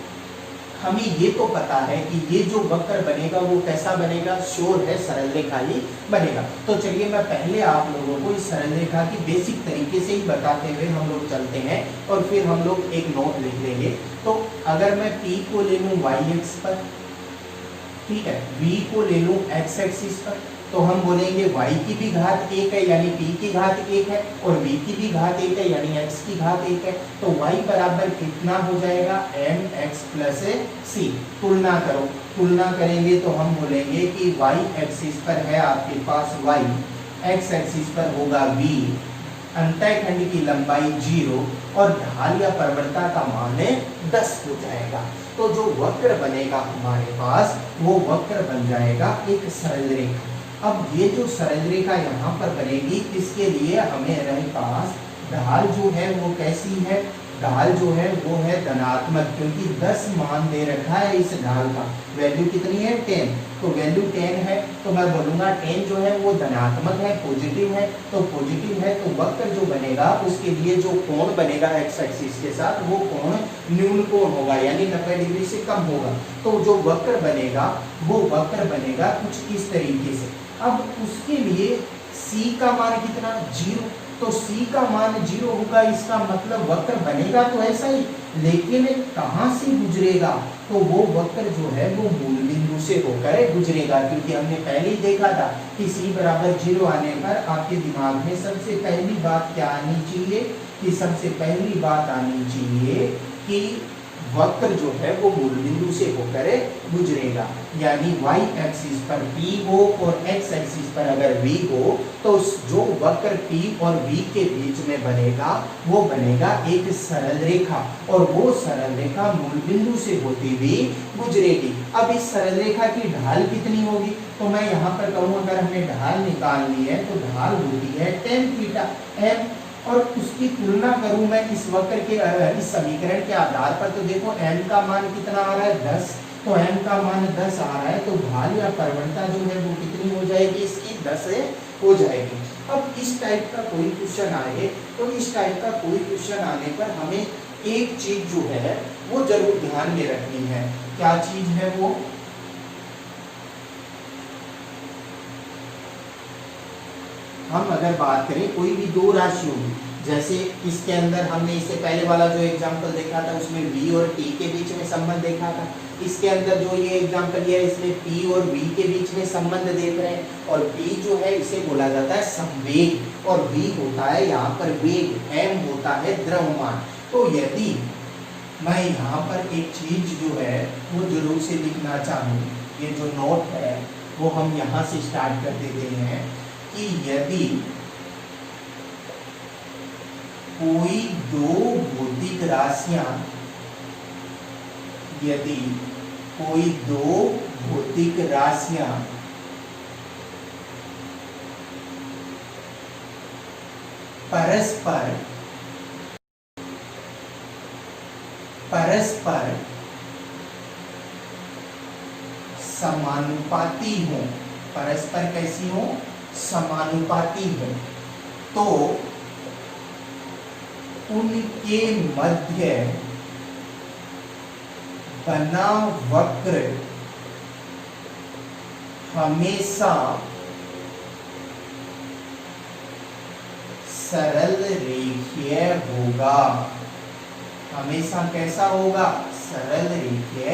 [SPEAKER 1] हमें ये तो पता है कि ये जो वक्र बनेगा वो कैसा बनेगा, श्योर है सरल रेखा ही बनेगा। तो चलिए मैं पहले आप लोगों को इस सरल रेखा की बेसिक तरीके से ही बताते हुए हम लोग चलते हैं और फिर हम लोग एक नोट लिख लेंगे। तो अगर मैं P को ले लूँ y एक्स पर, ठीक है, V को ले लूँ x एक्सिस पर, तो हम बोलेंगे y की भी घात 1 है यानी P की घात 1 है, और V की भी घात 1 है यानी x की घात 1 है। तो y बराबर कितना हो जाएगा, mx प्लस c। तुलना करो, तुलना करेंगे तो हम बोलेंगे कि y एक्सिस पर है आपके पास y, x एक्सिस पर होगा v, अंतःखंड की लंबाई 0 और ढाल या परवलता का मान 10 हो जाएगा। तो जो वक्र बनेगा हमारे पास वो वक्र बन जाएगा एक सरल रेखा। अब ये जो सरल रेखा यहाँ पर बनेगी, इसके लिए हमें पास ढाल जो है वो कैसी है, ढाल जो है वो है धनात्मक, क्योंकि 10 मान दे रखा है इस ढाल का, वैल्यू कितनी है 10, तो वैल्यू 10 है, तो मैं बोलूँगा 10 जो है वो धनात्मक है, पॉजिटिव है, तो पॉजिटिव है तो वक्र जो बनेगा उसके लिए जो कोण बनेगा एक्स एक्सिस के साथ वो कोण न्यून कोण होगा यानी 90 डिग्री से कम होगा। तो जो वक्र बनेगा वो वक्र बनेगा कुछ इस तरीके से। अब उसके लिए C का मान कितना, 0, तो C का मान 0 होगा, इसका मतलब वक्र बनेगा तो ऐसा ही, लेकिन कहाँ से गुजरेगा, तो वो वक्र जो है वो मूल बिंदु से होकर गुजरेगा, क्योंकि हमने पहले ही देखा था कि C बराबर 0 आने पर आपके दिमाग में सबसे पहली बात क्या आनी चाहिए, कि सबसे पहली बात आनी चाहिए कि वक्र जो है वो मूल बिंदु से होकर गुजरेगा, यानी y एक्सिस पर P हो और x एक्सिस पर अगर v हो, तो जो वक्र P और v के बीच में बनेगा वो बनेगा एक सरल रेखा, और वो सरल रेखा मूल बिंदु से होती हुई गुजरेगी। अब इस सरल रेखा की ढाल कितनी होगी, तो मैं यहाँ पर कहूँ अगर हमें ढाल निकालनी है तो ढाल होती है tan थीटा m, और उसकी तुलना करूं मैं इस वक्र के इस समीकरण के आधार पर, तो देखो m का मान कितना आ रहा है 10, तो m का मान 10 आ रहा है, तो ढाल या परवलता जो है वो कितनी हो जाएगी, इसकी 10 हो जाएगी। अब इस टाइप का कोई क्वेश्चन आए, तो इस टाइप का कोई क्वेश्चन आने पर हमें एक चीज जो है वो जरूर ध्यान में रखनी है। क्या चीज है वो, हम अगर बात करें कोई भी दो राशियों की, जैसे इसके अंदर हमने इससे पहले वाला जो एग्जांपल देखा था उसमें v और t के बीच में संबंध देखा था, इसके अंदर जो ये एग्जांपल लिया है इसमें p और v के बीच में संबंध देख रहे हैं, और p जो है इसे बोला जाता है संवेग, और v होता है यहाँ पर वेग, m होता है द्रव्यमान। तो यदि मैं यहाँ पर एक चीज जो है वो जरूर से लिखना चाहूँ, ये जो नोट है वो हम यहाँ से स्टार्ट कर देते हैं कि यदि कोई दो भौतिक राशियां, यदि कोई दो भौतिक राशियां परस्पर समानुपाती हो, परस्पर कैसी हो, समानुपाती हो, तो उनके मध्य बना वक्र हमेशा सरल रेखीय होगा। हमेशा कैसा होगा, सरल रेखीय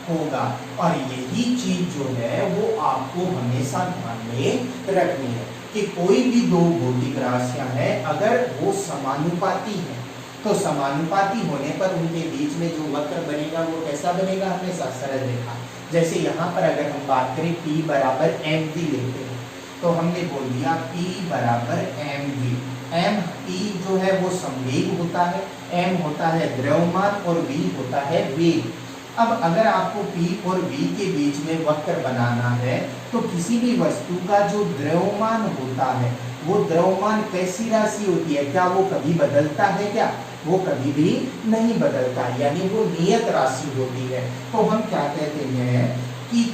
[SPEAKER 1] होगा। और यही चीज जो है वो आपको हमेशा ध्यान में रखनी है कि कोई भी दो भौतिक राशियां हैं, अगर वो समानुपाती है तो समानुपाती होने पर उनके बीच में जो वक्र बनेगा वो कैसा बनेगा, हमेशा सरल रेखा। जैसे यहाँ पर अगर हम बात करें P बराबर mv लेते हैं तो हमने बोल दिया P बराबर mv। m P जो है वो संवेग होता है, m होता है द्रव्यमान और v होता है वेग। अब अगर आपको P और v के बीच में वक्र बनाना है तो किसी भी वस्तु का जो द्रव्यमान होता है वो द्रव्यमान कैसी राशि होती है, क्या वो कभी बदलता है, क्या वो कभी भी नहीं बदलता, यानी वो नियत राशि होती है। तो हम क्या कहते हैं कि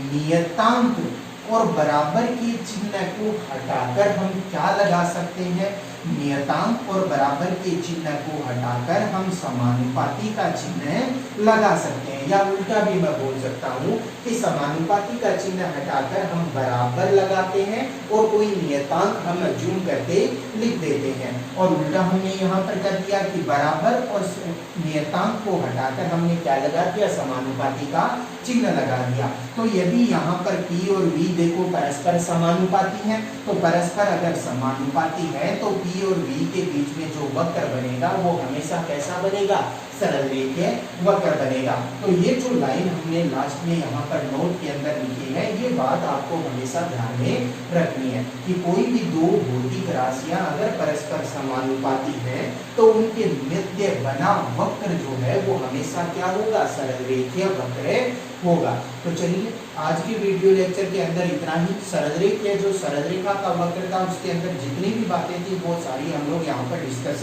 [SPEAKER 1] नियतांक और बराबर के चिन्ह को हटाकर हम क्या लगा सकते हैं, नियतांक और बराबर के चिन्ह को हटाकर हम समानुपाती का चिन्ह लगा सकते हैं। या उल्टा भी मैं बोल सकता हूँ कि समानुपाती का चिन्ह हटाकर हम बराबर लगाते हैं और कोई नियतांक हम अज्यूम करके लिख देते हैं। और उल्टा हमने यहाँ पर कर दिया कि बराबर और नियतांक को हटाकर हमने क्या लगा दिया, समानुपाती का चिन्ह लगा दिया। तो यदि यहाँ पर P और V देखो परस्पर समानुपाती हैं, तो परस्पर अगर समानुपाती है तो P और V के बीच में जो वक्र बनेगा वो हमेशा कैसा बनेगा, सरल रेखीय वक्र बनेगा। तो ये जो लाइन हमने लास्ट में यहाँ पर नोट के अंदर लिखी है, ये बात आपको हमेशा ध्यान में रखनी है कि कोई भी दो भौतिक राशियां अगर परस्पर समानुपाती हैं तो उनके मध्य बना वक्र जो है वो हमेशा क्या होगा, सरल रेखीय वक्र होगा। तो चलिए आज की वीडियो लेक्चर के अंदर इतना ही। सरल रेखीय जो सरल रेखा का वक्र था उसके अंदर जितनी भी बातें थी वो सारी हम लोग यहाँ पर डिस्कस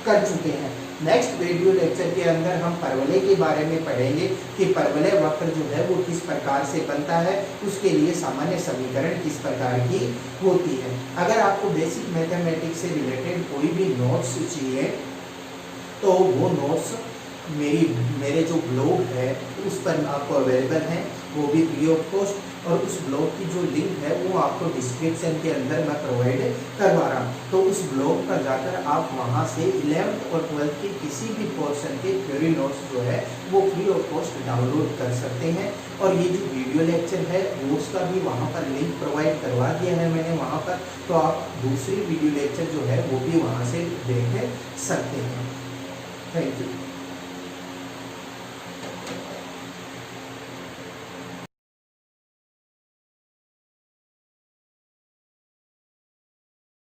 [SPEAKER 1] कर चुके हैं। नेक्स्ट वीडियो लेक्चर के अंदर हम परवलय के बारे में पढ़ेंगे कि परवलय वक्र जो है वो किस प्रकार से बनता है, उसके लिए सामान्य समीकरण किस प्रकार की होती है। अगर आपको बेसिक मैथमेटिक्स से रिलेटेड कोई भी नोट्स चाहिए तो वो नोट्स मेरे जो ब्लॉग है उस पर आपको अवेलेबल हैं, वो भी फ्री ऑफ कॉस्ट। और उस ब्लॉग की जो लिंक है वो आपको डिस्क्रिप्शन के अंदर मैं प्रोवाइड करवा रहा हूँ। तो उस ब्लॉग पर जाकर आप वहाँ से 11th और 12th के किसी भी पोर्शन के थ्योरी नोट्स जो है वो फ्री ऑफ कॉस्ट डाउनलोड कर सकते हैं। और ये जो वीडियो लेक्चर है वो उसका भी वहाँ पर लिंक प्रोवाइड करवा दिया है मैंने वहाँ पर, तो आप दूसरी वीडियो लेक्चर जो है वो भी वहाँ से देख सकते हैं। Thank you.